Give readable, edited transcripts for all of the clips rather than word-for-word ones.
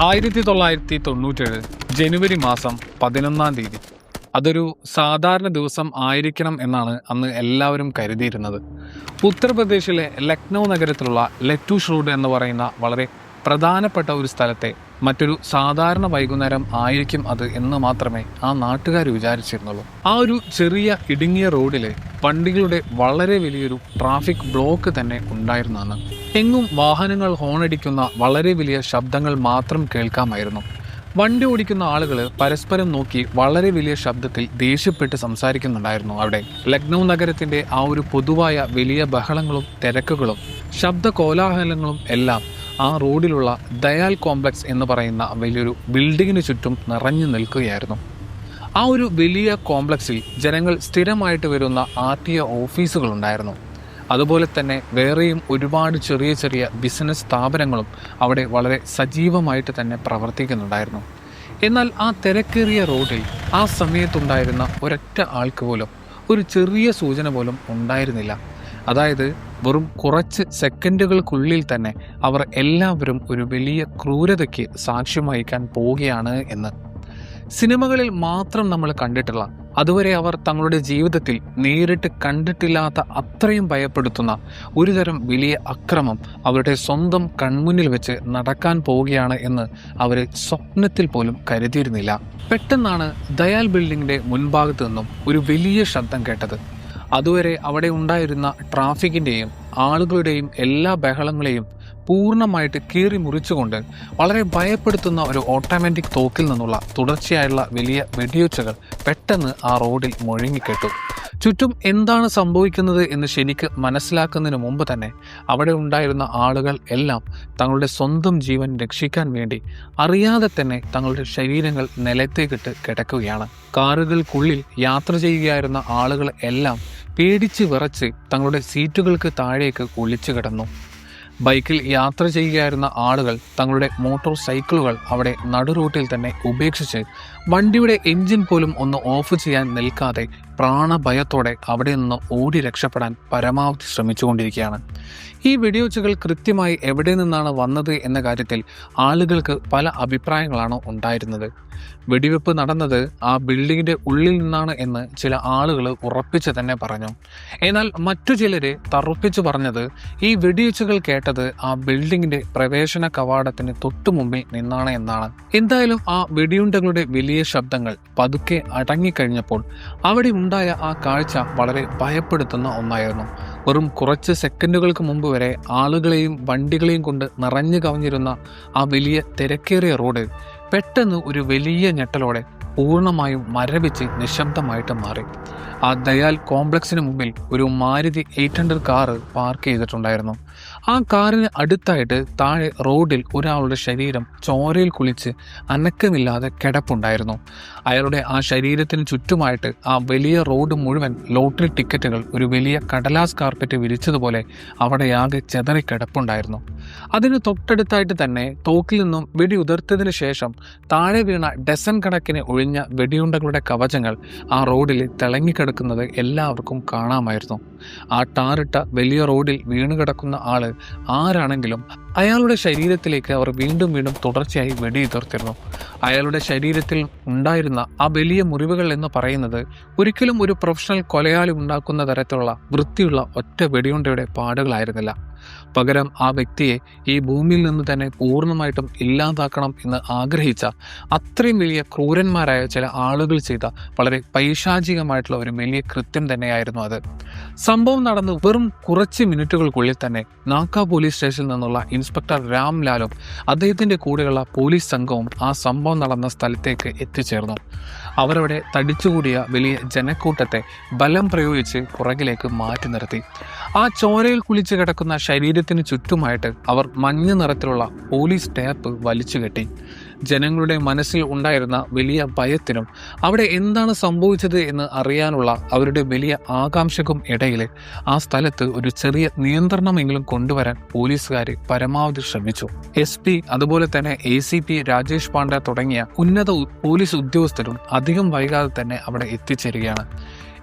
1997 ജനുവരി മാസം 11 അതൊരു സാധാരണ ദിവസം ആയിരിക്കണം എന്നാണ് അന്ന് എല്ലാവരും കരുതിയിരുന്നത്. ഉത്തർപ്രദേശിലെ ലക്നൗ നഗരത്തിലുള്ള ലറ്റൂഷ് റോഡ് എന്ന് പറയുന്ന വളരെ പ്രധാനപ്പെട്ട ഒരു സ്ഥലത്തെ മറ്റൊരു സാധാരണ വൈകുന്നേരം ആയിരിക്കും അത് എന്ന് മാത്രമേ ആ നാട്ടുകാർ വിചാരിച്ചിരുന്നുള്ളൂ. ആ ഒരു ചെറിയ ഇടുങ്ങിയ റോഡിൽ വണ്ടികളുടെ വളരെ വലിയൊരു ട്രാഫിക് ബ്ലോക്ക് തന്നെ ഉണ്ടായിരുന്നെന്ന്. എങ്ങും വാഹനങ്ങൾ ഹോണടിക്കുന്ന വളരെ വലിയ ശബ്ദങ്ങൾ മാത്രം കേൾക്കാമായിരുന്നു. വണ്ടി ഓടിക്കുന്ന ആളുകൾ പരസ്പരം നോക്കി വളരെ വലിയ ശബ്ദത്തിൽ ദേഷ്യപ്പെട്ട് സംസാരിക്കുന്നുണ്ടായിരുന്നു. അവിടെ ലക്നൗ നഗരത്തിന്റെ ആ ഒരു പൊതുവായ വലിയ ബഹളങ്ങളും തിരക്കുകളും ശബ്ദ കോലാഹലങ്ങളും എല്ലാം ആ റോഡിലുള്ള ദയാൽ കോംപ്ലക്സ് എന്ന് പറയുന്ന വലിയൊരു ബിൽഡിങ്ങിന് ചുറ്റും നിറഞ്ഞു നിൽക്കുകയായിരുന്നു. ആ ഒരു വലിയ കോംപ്ലക്സിൽ ജനങ്ങൾ സ്ഥിരമായിട്ട് വരുന്ന RTO ഓഫീസുകളുണ്ടായിരുന്നു. അതുപോലെ തന്നെ വേറെയും ഒരുപാട് ചെറിയ ചെറിയ ബിസിനസ് സ്ഥാപനങ്ങളും അവിടെ വളരെ സജീവമായിട്ട് തന്നെ പ്രവർത്തിക്കുന്നുണ്ടായിരുന്നു. എന്നാൽ ആ തിരക്കേറിയ റോഡിൽ ആ സമയത്തുണ്ടായിരുന്ന ഒരൊറ്റ ആൾക്ക് പോലും ഒരു ചെറിയ സൂചന പോലും ഉണ്ടായിരുന്നില്ല. അതായത് വെറും കുറച്ച് സെക്കൻഡുകൾക്കുള്ളിൽ തന്നെ അവർ എല്ലാവരും ഒരു വലിയ ക്രൂരതയ്ക്ക് സാക്ഷ്യം വഹിക്കാൻ പോവുകയാണ് എന്ന്. സിനിമകളിൽ മാത്രം നമ്മൾ കണ്ടിട്ടുള്ള, അതുവരെ അവർ തങ്ങളുടെ ജീവിതത്തിൽ നേരിട്ട് കണ്ടിട്ടില്ലാത്ത അത്രയും ഭയപ്പെടുത്തുന്ന ഒരുതരം വലിയ അക്രമം അവരുടെ സ്വന്തം കൺമുന്നിൽ വെച്ച് നടക്കാൻ പോവുകയാണ് എന്ന് അവർ സ്വപ്നത്തിൽ പോലും കരുതിയിരുന്നില്ല. പെട്ടെന്നാണ് ദയാൽ ബിൽഡിങ്ങിന്റെ മുൻഭാഗത്തു നിന്നും ഒരു വലിയ ശബ്ദം കേട്ടത്. അതുവരെ അവിടെ ഉണ്ടായിരുന്ന ട്രാഫിക്കിന്റെയും ആളുകളുടെയും എല്ലാ ബഹളങ്ങളെയും പൂർണ്ണമായിട്ട് കീറി മുറിച്ചുകൊണ്ട് വളരെ ഭയപ്പെടുത്തുന്ന ഒരു ഓട്ടോമാറ്റിക് തോക്കിൽ നിന്നുള്ള തുടർച്ചയായുള്ള വലിയ വെടിയൊച്ചകൾ പെട്ടെന്ന് ആ റോഡിൽ മുഴങ്ങിക്കെട്ടു. ചുറ്റും എന്താണ് സംഭവിക്കുന്നത് എന്ന് ശരിക്ക് മനസ്സിലാക്കുന്നതിന് മുമ്പ് തന്നെ അവിടെ ഉണ്ടായിരുന്ന ആളുകൾ എല്ലാം തങ്ങളുടെ സ്വന്തം ജീവൻ രക്ഷിക്കാൻ വേണ്ടി അറിയാതെ തന്നെ തങ്ങളുടെ ശരീരങ്ങൾ നിലത്തേക്കിട്ട് കിടക്കുകയാണ്. കാറുകൾക്കുള്ളിൽ യാത്ര ചെയ്യുകയായിരുന്ന ആളുകൾ എല്ലാം പേടിച്ച് വിറച്ച് തങ്ങളുടെ സീറ്റുകൾക്ക് താഴേക്ക് ഒളിച്ചു കിടന്നു. ബൈക്കിൽ യാത്ര ചെയ്യുകയായിരുന്ന ആളുകൾ തങ്ങളുടെ മോട്ടോർ സൈക്കിളുകൾ അവിടെ നടുറൂട്ടിൽ തന്നെ ഉപേക്ഷിച്ച് വണ്ടിയുടെ എഞ്ചിൻ പോലും ഒന്ന് ഓഫ് ചെയ്യാൻ നിൽക്കാതെ പ്രാണഭയത്തോടെ അവിടെ നിന്ന് ഓടി രക്ഷപ്പെടാൻ പരമാവധി ശ്രമിച്ചുകൊണ്ടിരിക്കുകയാണ്. ഈ വെടിയൊച്ചകൾ കൃത്യമായി എവിടെ നിന്നാണ് വന്നത് എന്ന കാര്യത്തിൽ ആളുകൾക്ക് പല അഭിപ്രായങ്ങളാണ് ഉണ്ടായിരുന്നത്. വെടിവെപ്പ് നടന്നത് ആ ബിൽഡിങ്ങിന്റെ ഉള്ളിൽ നിന്നാണ് എന്ന് ചില ആളുകൾ ഉറപ്പിച്ച് തന്നെ പറഞ്ഞു. എന്നാൽ മറ്റു ചിലര് തറുപ്പിച്ചു പറഞ്ഞത് ഈ വെടിയൊച്ചകൾ കേട്ടത് ആ ബിൽഡിങ്ങിന്റെ പ്രവേശന കവാടത്തിന് തൊട്ടു മുമ്പിൽ നിന്നാണ് എന്നാണ്. എന്തായാലും ആ വെടിയുണ്ടകളുടെ വലിയ ശബ്ദങ്ങൾ പതുക്കെ അടങ്ങിക്കഴിഞ്ഞപ്പോൾ അവിടെ ഉണ്ടായ ആ കാഴ്ച വളരെ ഭയപ്പെടുത്തുന്ന ഒന്നായിരുന്നു. വെറും കുറച്ച് സെക്കൻഡുകൾക്ക് മുമ്പ് വരെ ആളുകളെയും വണ്ടികളെയും കൊണ്ട് നിറഞ്ഞു കവിഞ്ഞിരുന്ന ആ വലിയ തിരക്കേറിയ റോഡ് പെട്ടെന്ന് ഒരു വലിയ ഞെട്ടലോടെ പൂർണ്ണമായും മരവിച്ച് നിശബ്ദമായിട്ട് മാറി. ആ ദയാൽ കോംപ്ലക്സിന് മുമ്പിൽ ഒരു മാരുതി 800 കാറ് പാർക്ക് ചെയ്തിട്ടുണ്ടായിരുന്നു. ആ കാറിന് അടുത്തായിട്ട് താഴെ റോഡിൽ ഒരാളുടെ ശരീരം ചോരയിൽ കുളിച്ച് അനക്കമില്ലാതെ കിടപ്പുണ്ടായിരുന്നു. അയാളുടെ ആ ശരീരത്തിന് ചുറ്റുമായിട്ട് ആ വലിയ റോഡ് മുഴുവൻ ലോട്ടറി ടിക്കറ്റുകൾ ഒരു വലിയ കടലാസ് കാർപ്പറ്റ് വിരിച്ചതുപോലെ അവിടെയാകെ ചെതറിക്കിടപ്പുണ്ടായിരുന്നു. അതിന് തൊട്ടടുത്തായിട്ട് തന്നെ തോക്കിൽ നിന്നും വെടി ഉതിർത്തതിന് ശേഷം താഴെ വീണ ഡസൻ കണക്കിന് ഒഴിഞ്ഞ വെടിയുണ്ടകളുടെ കവചങ്ങൾ ആ റോഡിൽ തിളങ്ങിക്കിടക്കുന്നത് എല്ലാവർക്കും കാണാമായിരുന്നു. ആ ടാറിട്ട വലിയ റോഡിൽ വീണ് കിടക്കുന്ന ആള് ആരാണെങ്കിലും അയാളുടെ ശരീരത്തിലേക്ക് അവർ വീണ്ടും വീണ്ടും തുടർച്ചയായി വെടിയുതിർത്തിരുന്നു. അയാളുടെ ശരീരത്തിൽ ഉണ്ടായിരുന്ന ആ വലിയ മുറിവുകൾ എന്ന് പറയുന്നത് ഒരിക്കലും ഒരു പ്രൊഫഷണൽ കൊലയാളി ഉണ്ടാക്കുന്ന തരത്തിലുള്ള വൃത്തിയുള്ള ഒറ്റ വെടിയുണ്ടയുടെ പാടുകളായിരുന്നില്ല. പകരം ആ വ്യക്തിയെ ഈ ഭൂമിയിൽ നിന്ന് തന്നെ പൂർണ്ണമായിട്ടും ഇല്ലാതാക്കണം എന്ന് ആഗ്രഹിച്ച അത്രയും വലിയ ക്രൂരന്മാരായ ചില ആളുകൾ ചെയ്ത വളരെ പൈശാചികമായിട്ടുള്ള ഒരു വലിയ കൃത്യം തന്നെയായിരുന്നു അത്. സംഭവം നടന്ന് വെറും കുറച്ച് മിനിറ്റുകൾക്കുള്ളിൽ തന്നെ നാക്ക പോലീസ് സ്റ്റേഷനിൽ നിന്നുള്ള ഇൻസ്പെക്ടർ രാംലാലും അദ്ദേഹത്തിന്റെ കൂടെയുള്ള പോലീസ് സംഘവും ആ സംഭവം നടന്ന സ്ഥലത്തേക്ക് എത്തിച്ചേർന്നു. അവരവിടെ തടിച്ചുകൂടിയ വലിയ ജനക്കൂട്ടത്തെ ബലം പ്രയോഗിച്ച് പുറകിലേക്ക് മാറ്റി നിർത്തി. ആ ചോരയിൽ കുളിച്ച് കിടക്കുന്ന ശരീരത്തിന് ചുറ്റുമായിട്ട് അവർ മഞ്ഞ നിറത്തിലുള്ള പോലീസ് ടേപ്പ് വലിച്ചു കെട്ടി. ജനങ്ങളുടെ മനസ്സിൽ ഉണ്ടായിരുന്ന വലിയ ഭയത്തിനും അവിടെ എന്താണ് സംഭവിച്ചത് എന്ന് അറിയാനുള്ള അവരുടെ വലിയ ആകാംക്ഷക്കും ഇടയിൽ ആ സ്ഥലത്ത് ഒരു ചെറിയ നിയന്ത്രണമെങ്കിലും കൊണ്ടുവരാൻ പോലീസുകാർ പരമാവധി ശ്രമിച്ചു. SP അതുപോലെ തന്നെ ACP രാജേഷ് പാണ്ഡ തുടങ്ങിയ ഉന്നത പോലീസ് ഉദ്യോഗസ്ഥരും അധികം വൈകാതെ തന്നെ അവിടെ എത്തിച്ചേരുകയാണ്.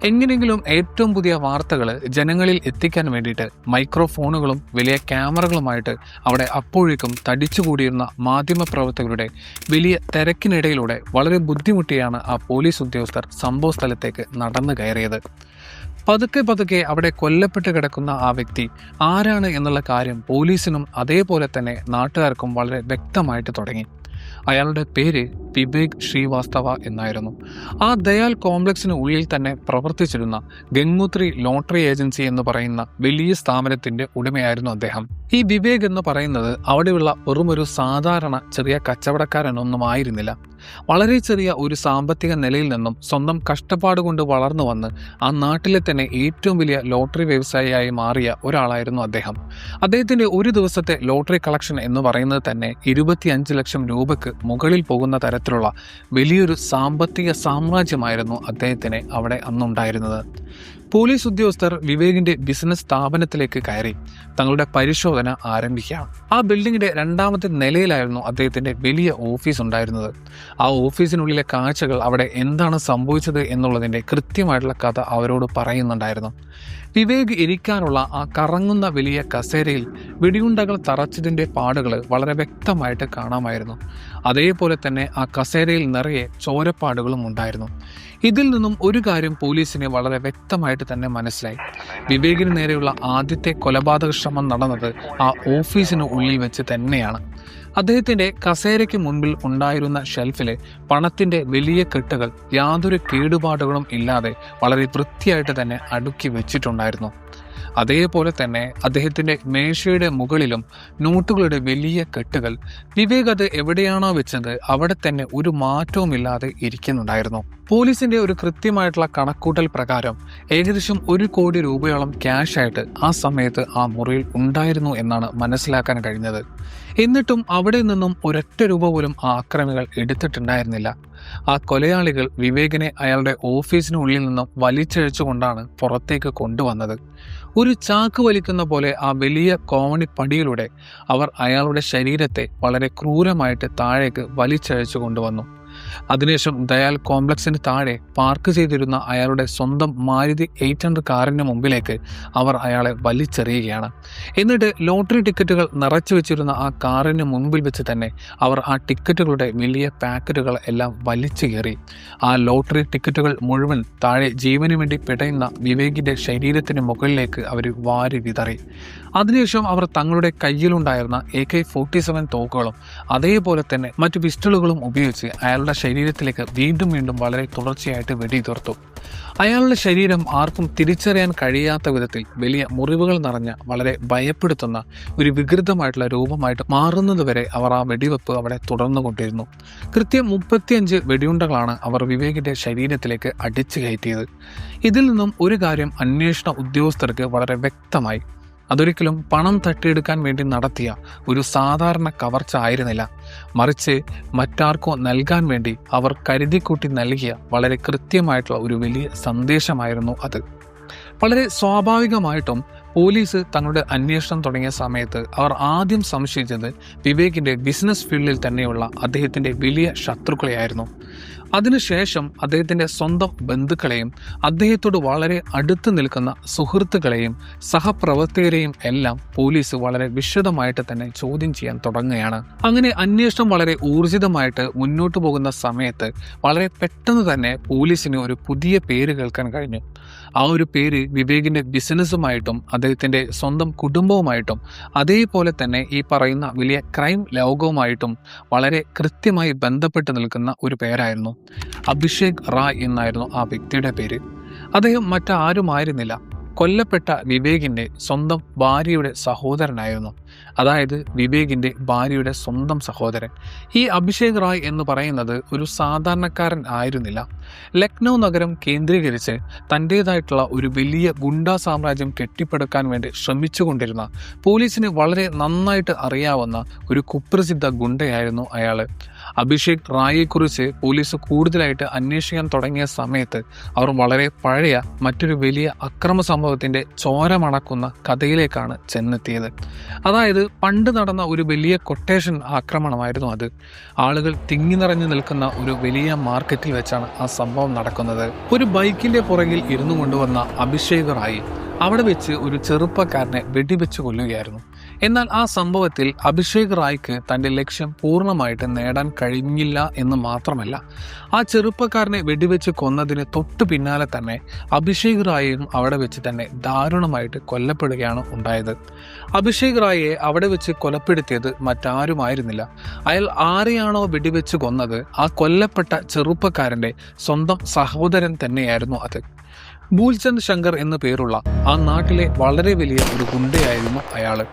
എങ്ങനെയെങ്കിലും ഏറ്റവും പുതിയ വാർത്തകൾ ജനങ്ങളിൽ എത്തിക്കാൻ വേണ്ടിയിട്ട് മൈക്രോഫോണുകളും വലിയ ക്യാമറകളുമായിട്ട് അവിടെ അപ്പോഴേക്കും തടിച്ചുകൂടിയിരുന്ന മാധ്യമപ്രവർത്തകരുടെ വലിയ തിരക്കിനിടയിലൂടെ വളരെ ബുദ്ധിമുട്ടിയാണ് ആ പോലീസ് ഉദ്യോഗസ്ഥർ സംഭവ സ്ഥലത്തേക്ക് നടന്നു കയറിയത്. പതുക്കെ അവിടെ കൊല്ലപ്പെട്ട് കിടക്കുന്ന ആ വ്യക്തി ആരാണ് എന്നുള്ള കാര്യം പോലീസിനും അതേപോലെ തന്നെ നാട്ടുകാർക്കും വളരെ വ്യക്തമായിട്ട് തുടങ്ങി. അയാളുടെ പേര് വിവേക് ശ്രീവാസ്തവ എന്നായിരുന്നു. ആ ദയാൽ കോംപ്ലക്സിന് ഉള്ളിൽ തന്നെ പ്രവർത്തിച്ചിരുന്ന ഗംഗോത്രി ലോട്ടറി ഏജൻസി എന്ന് പറയുന്ന വലിയ സ്ഥാപനത്തിന്റെ ഉടമയായിരുന്നു അദ്ദേഹം. ഈ വിവേക് എന്ന് പറയുന്നത് അവിടെയുള്ള വെറുമൊരു സാധാരണ ചെറിയ കച്ചവടക്കാരനൊന്നും ആയിരുന്നില്ല. വളരെ ചെറിയ ഒരു സാമ്പത്തിക നിലയിൽ നിന്നും സ്വന്തം കഷ്ടപ്പാട് കൊണ്ട് വളർന്നു വന്ന് ആ നാട്ടിലെ തന്നെ ഏറ്റവും വലിയ ലോട്ടറി വ്യവസായിയായി മാറിയ ഒരാളായിരുന്നു അദ്ദേഹം. അദ്ദേഹത്തിന്റെ ഒരു ദിവസത്തെ ലോട്ടറി കളക്ഷൻ എന്ന് പറയുന്നത് തന്നെ 25 ലക്ഷം രൂപയ്ക്ക് മുകളിൽ പോകുന്ന തരത്തിലുള്ള വലിയൊരു സാമ്പത്തിക സാമ്രാജ്യമായിരുന്നു അദ്ദേഹത്തിന് അവിടെ അന്നുണ്ടായിരുന്നത്. പോലീസ് ഉദ്യോഗസ്ഥർ വിവേകിന്റെ ബിസിനസ് സ്ഥാപനത്തിലേക്ക് കയറി തങ്ങളുടെ പരിശോധന ആരംഭിക്കുകയാണ്. ആ ബിൽഡിങ്ങിന്റെ 2ാമത്തെ നിലയിലായിരുന്നു അദ്ദേഹത്തിന്റെ വലിയ ഓഫീസ് ഉണ്ടായിരുന്നത്. ആ ഓഫീസിനുള്ളിലെ കാഴ്ചകൾ അവിടെ എന്താണ് സംഭവിച്ചത് എന്നുള്ളതിന്റെ കൃത്യമായിട്ടുള്ള കഥ അവരോട് പറയുന്നുണ്ടായിരുന്നു. വിവേക് ഇരിക്കാനുള്ള ആ കറങ്ങുന്ന വലിയ കസേരയിൽ വെടിയുണ്ടകൾ തറച്ചതിന്റെ പാടുകൾ വളരെ വ്യക്തമായിട്ട് കാണാമായിരുന്നു. അതേപോലെ തന്നെ ആ കസേരയിൽ നിറയെ ചോരപ്പാടുകളും ഉണ്ടായിരുന്നു. ഇതിൽ നിന്നും ഒരു കാര്യം പോലീസിന് വളരെ വ്യക്തമായിട്ട് തന്നെ മനസ്സിലായി. വിവേകിന് നേരെയുള്ള ആദ്യത്തെ കൊലപാതക ശ്രമം നടന്നത് ആ ഓഫീസിന് ഉള്ളിൽ വെച്ച് തന്നെയാണ്. അദ്ദേഹത്തിന്റെ കസേരയ്ക്ക് മുൻപിൽ ഉണ്ടായിരുന്ന ഷെൽഫിലെ പണത്തിന്റെ വലിയ കെട്ടുകൾ യാതൊരു കേടുപാടുകളും ഇല്ലാതെ വളരെ വൃത്തിയായിട്ട് തന്നെ അടുക്കി വെച്ചിട്ടുണ്ടായിരുന്നു. അതേപോലെ തന്നെ അദ്ദേഹത്തിന്റെ മേശയുടെ മുകളിലും നോട്ടുകളുടെ വലിയ കെട്ടുകൾ. വിവേക് അത് എവിടെയാണോ വെച്ചത് അവിടെ തന്നെ ഒരു മാറ്റവുമില്ലാതെ ഇരിക്കുന്നുണ്ടായിരുന്നു. പോലീസിന്റെ ഒരു കൃത്യമായിട്ടുള്ള കണക്കൂട്ടൽ പ്രകാരം ഏകദേശം 1 കോടി രൂപയോളം ക്യാഷ് ആയിട്ട് ആ സമയത്ത് ആ മുറിയിൽ ഉണ്ടായിരുന്നു എന്നാണ് മനസ്സിലാക്കാൻ കഴിഞ്ഞത്. എന്നിട്ടും അവിടെ നിന്നും ഒരൊറ്റ രൂപ പോലും ആ അക്രമികൾ എടുത്തിട്ടുണ്ടായിരുന്നില്ല. ആ കൊലയാളികൾ വിവേകിനെ അയാളുടെ ഓഫീസിനുള്ളിൽ നിന്നും വലിച്ചഴിച്ചുകൊണ്ടാണ് പുറത്തേക്ക് കൊണ്ടുവന്നത്. ഒരു ചാക്ക് വലിക്കുന്ന പോലെ ആ വലിയ കോവണിപ്പടിയിലൂടെ അവർ അയാളുടെ ശരീരത്തെ വളരെ ക്രൂരമായിട്ട് താഴേക്ക് വലിച്ചഴിച്ചു കൊണ്ടുവന്നു. അതിനുശേഷം ദയാൽ കോംപ്ലക്സിന് താഴെ പാർക്ക് ചെയ്തിരുന്ന അയാളുടെ സ്വന്തം മാരുതി 800 കാറിന് മുമ്പിലേക്ക് അവർ അയാളെ വലിച്ചെറിയുകയാണ്. എന്നിട്ട് ലോട്ടറി ടിക്കറ്റുകൾ നിറച്ചു വെച്ചിരുന്ന ആ കാറിന് മുൻപിൽ വെച്ച് തന്നെ അവർ ആ ടിക്കറ്റുകളുടെ വലിയ പാക്കറ്റുകൾ എല്ലാം വലിച്ചു കയറി. ആ ലോട്ടറി ടിക്കറ്റുകൾ മുഴുവൻ താഴെ ജീവന് വേണ്ടി പിടയുന്ന വിവേകിന്റെ ശരീരത്തിന് മുകളിലേക്ക് അവർ വാരി വിതറി. അതിനുശേഷം അവർ തങ്ങളുടെ കയ്യിലുണ്ടായിരുന്ന AK-47 തോക്കുകളും അതേപോലെ തന്നെ മറ്റു പിസ്റ്റളുകളും ഉപയോഗിച്ച് അയാളുടെ ശരീരത്തിലേക്ക് വീണ്ടും വളരെ തുടർച്ചയായിട്ട് വെടിയുതിർത്തു. അയാളുടെ ശരീരം ആർക്കും തിരിച്ചറിയാൻ കഴിയാത്ത വിധത്തിൽ വലിയ മുറിവുകൾ നിറഞ്ഞ വളരെ ഭയപ്പെടുത്തുന്ന ഒരു വികൃതമായിട്ടുള്ള രൂപമായിട്ട് മാറുന്നതുവരെ അവർ ആ വെടിവെപ്പ് അവിടെ തുടർന്നുകൊണ്ടിരുന്നു. കൃത്യം 35 വെടിയുണ്ടകളാണ് അവർ വിവേകിന്റെ ശരീരത്തിലേക്ക് അടിച്ചു കയറ്റിയത്. ഇതിൽ നിന്നും ഒരു കാര്യം അന്വേഷണ ഉദ്യോഗസ്ഥർക്ക് വളരെ വ്യക്തമായി. അതൊരിക്കലും പണം തട്ടിയെടുക്കാൻ വേണ്ടി നടത്തിയ ഒരു സാധാരണ കവർച്ച ആയിരുന്നില്ല. മറിച്ച് മറ്റാർക്കോ നൽകാൻ വേണ്ടി അവർ കരുതിക്കൂട്ടി നൽകിയ വളരെ കൃത്യമായിട്ടുള്ള ഒരു വലിയ സന്ദേശമായിരുന്നു അത്. വളരെ സ്വാഭാവികമായിട്ടും പോലീസ് തങ്ങളുടെ അന്വേഷണം തുടങ്ങിയ സമയത്ത് അവർ ആദ്യം സംശയിച്ചത് വിവേകിന്റെ ബിസിനസ് ഫീൽഡിൽ തന്നെയുള്ള അദ്ദേഹത്തിന്റെ വലിയ ശത്രുക്കളെയായിരുന്നു. അതിനുശേഷം അദ്ദേഹത്തിന്റെ സ്വന്തം ബന്ധുക്കളെയും അദ്ദേഹത്തോട് വളരെ അടുത്ത് നിൽക്കുന്ന സുഹൃത്തുക്കളെയും സഹപ്രവർത്തകരെയും എല്ലാം പോലീസ് വളരെ വിശദമായിട്ട് തന്നെ ചോദ്യം ചെയ്യാൻ തുടങ്ങുകയാണ്. അങ്ങനെ അന്വേഷണം വളരെ ഊർജിതമായിട്ട് മുന്നോട്ട് പോകുന്ന സമയത്ത് വളരെ പെട്ടെന്ന് തന്നെ പോലീസിന് ഒരു പുതിയ പേര് കേൾക്കാൻ കഴിഞ്ഞു. ആ ഒരു പേര് വിവേകിന്റെ ബിസിനസ്സുമായിട്ടും അദ്ദേഹത്തിന്റെ സ്വന്തം കുടുംബവുമായിട്ടും അതേപോലെ തന്നെ ഈ പറയുന്ന വലിയ ക്രൈം ലോകവുമായിട്ടും വളരെ കൃത്യമായി ബന്ധപ്പെട്ട് നിൽക്കുന്ന ഒരു പേരായിരുന്നു. അഭിഷേക് റായ് എന്നായിരുന്നു ആ വ്യക്തിയുടെ പേര്. അദ്ദേഹം മറ്റാരുമായിരുന്നില്ല, കൊല്ലപ്പെട്ട വിവേകിന്റെ സ്വന്തം ഭാര്യയുടെ സഹോദരനായിരുന്നു. അതായത് വിവേകിന്റെ ഭാര്യയുടെ സ്വന്തം സഹോദരൻ. ഈ അഭിഷേക് റായ് എന്ന് പറയുന്നത് ഒരു സാധാരണക്കാരൻ ആയിരുന്നില്ല. ലക്നൗ നഗരം കേന്ദ്രീകരിച്ച് തൻ്റേതായിട്ടുള്ള ഒരു വലിയ ഗുണ്ടാ സാമ്രാജ്യം കെട്ടിപ്പടുക്കാൻ വേണ്ടി ശ്രമിച്ചുകൊണ്ടിരുന്ന പോലീസിന് വളരെ നന്നായിട്ട് അറിയാവുന്ന ഒരു കുപ്രസിദ്ധ ഗുണ്ടയായിരുന്നു അയാൾ. അഭിഷേക് റായിയെക്കുറിച്ച് പോലീസ് കൂടുതലായിട്ട് അന്വേഷിക്കാൻ തുടങ്ങിയ സമയത്ത് അവർ വളരെ പഴയ മറ്റൊരു വലിയ അക്രമ സംഭവത്തിന്റെ ചോര മണക്കുന്ന കഥയിലേക്കാണ് ചെന്നെത്തിയത്. അതായത് പണ്ട് നടന്ന ഒരു വലിയ കൊട്ടേഷൻ ആക്രമണമായിരുന്നു അത്. ആളുകൾ തിങ്ങി നിറഞ്ഞു നിൽക്കുന്ന ഒരു വലിയ മാർക്കറ്റിൽ വെച്ചാണ് ആ സംഭവം നടക്കുന്നത്. ഒരു ബൈക്കിന്റെ പുറകിൽ ഇരുന്നു കൊണ്ടുവന്ന അഭിഷേക് റായി അവിടെ വെച്ച് ഒരു ചെറുപ്പക്കാരനെ വെടിവെച്ച് കൊല്ലുകയായിരുന്നു. എന്നാൽ ആ സംഭവത്തിൽ അഭിഷേക് റായ്ക്ക് തന്റെ ലക്ഷ്യം പൂർണ്ണമായിട്ട് നേടാൻ കഴിഞ്ഞില്ല എന്ന് മാത്രമല്ല, ആ ചെറുപ്പക്കാരനെ വെടിവെച്ച് കൊന്നതിന് തൊട്ടു പിന്നാലെ തന്നെ അഭിഷേക് റായിയും അവിടെ വെച്ച് തന്നെ ദാരുണമായിട്ട് കൊല്ലപ്പെടുകയാണ് ഉണ്ടായത്. അഭിഷേക് റായിയെ അവിടെ വെച്ച് കൊലപ്പെടുത്തിയത് മറ്റാരുമായിരുന്നില്ല. അയാൾ ആരെയാണോ വെടിവെച്ച് കൊന്നത് ആ കൊല്ലപ്പെട്ട ചെറുപ്പക്കാരന്റെ സ്വന്തം സഹോദരൻ തന്നെയായിരുന്നു അത്. ഭൂൽചന്ദ് ശങ്കർ എന്നു പേരുള്ള ആ നാട്ടിലെ വളരെ വലിയ ഒരു ഗുണ്ടയായിരുന്നു അയാള്.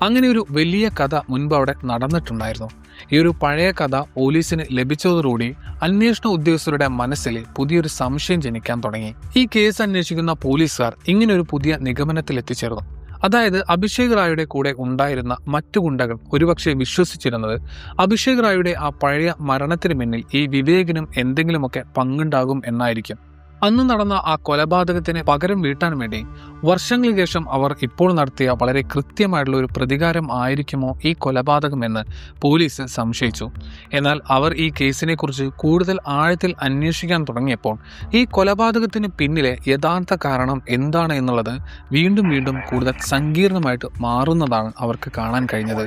അങ്ങനെ ഒരു വലിയ കഥ മുൻപ് അവിടെ നടന്നിട്ടുണ്ടായിരുന്നു. ഈ ഒരു പഴയ കഥ പോലീസിന് ലഭിച്ചതോടുകൂടി അന്വേഷണ ഉദ്യോഗസ്ഥരുടെ മനസ്സിൽ പുതിയൊരു സംശയം ജനിക്കാൻ തുടങ്ങി. ഈ കേസ് അന്വേഷിക്കുന്ന പോലീസുകാർ ഇങ്ങനെ ഒരു പുതിയ നിഗമനത്തിൽ എത്തിച്ചേർന്നു. അതായത് അഭിഷേക് റായിയുടെ കൂടെ ഉണ്ടായിരുന്ന മറ്റു ഗുണ്ടകൾ ഒരുപക്ഷെ വിശ്വസിച്ചിരുന്നത് അഭിഷേക് റായിയുടെ ആ പഴയ മരണത്തിന് പിന്നിൽ ഈ വിവേകിനും എന്തെങ്കിലുമൊക്കെ പങ്കുണ്ടാകും എന്നായിരിക്കും. അന്ന് നടന്ന ആ കൊലപാതകത്തിന് പകരം വീട്ടാൻ വേണ്ടി വർഷങ്ങൾക്ക് ശേഷം അവർ ഇപ്പോൾ നടത്തിയ വളരെ കൃത്യമായിട്ടുള്ള ഒരു പ്രതികാരം ആയിരിക്കുമോ ഈ കൊലപാതകം എന്ന് പോലീസ് സംശയിച്ചു. എന്നാൽ അവർ ഈ കേസിനെ കുറിച്ച് കൂടുതൽ ആഴത്തിൽ അന്വേഷിക്കാൻ തുടങ്ങിയപ്പോൾ ഈ കൊലപാതകത്തിന് പിന്നിലെ യഥാർത്ഥ കാരണം എന്താണ് എന്നുള്ളത് വീണ്ടും വീണ്ടും കൂടുതൽ സങ്കീർണമായിട്ട് മാറുന്നതാണ് അവർക്ക് കാണാൻ കഴിഞ്ഞത്.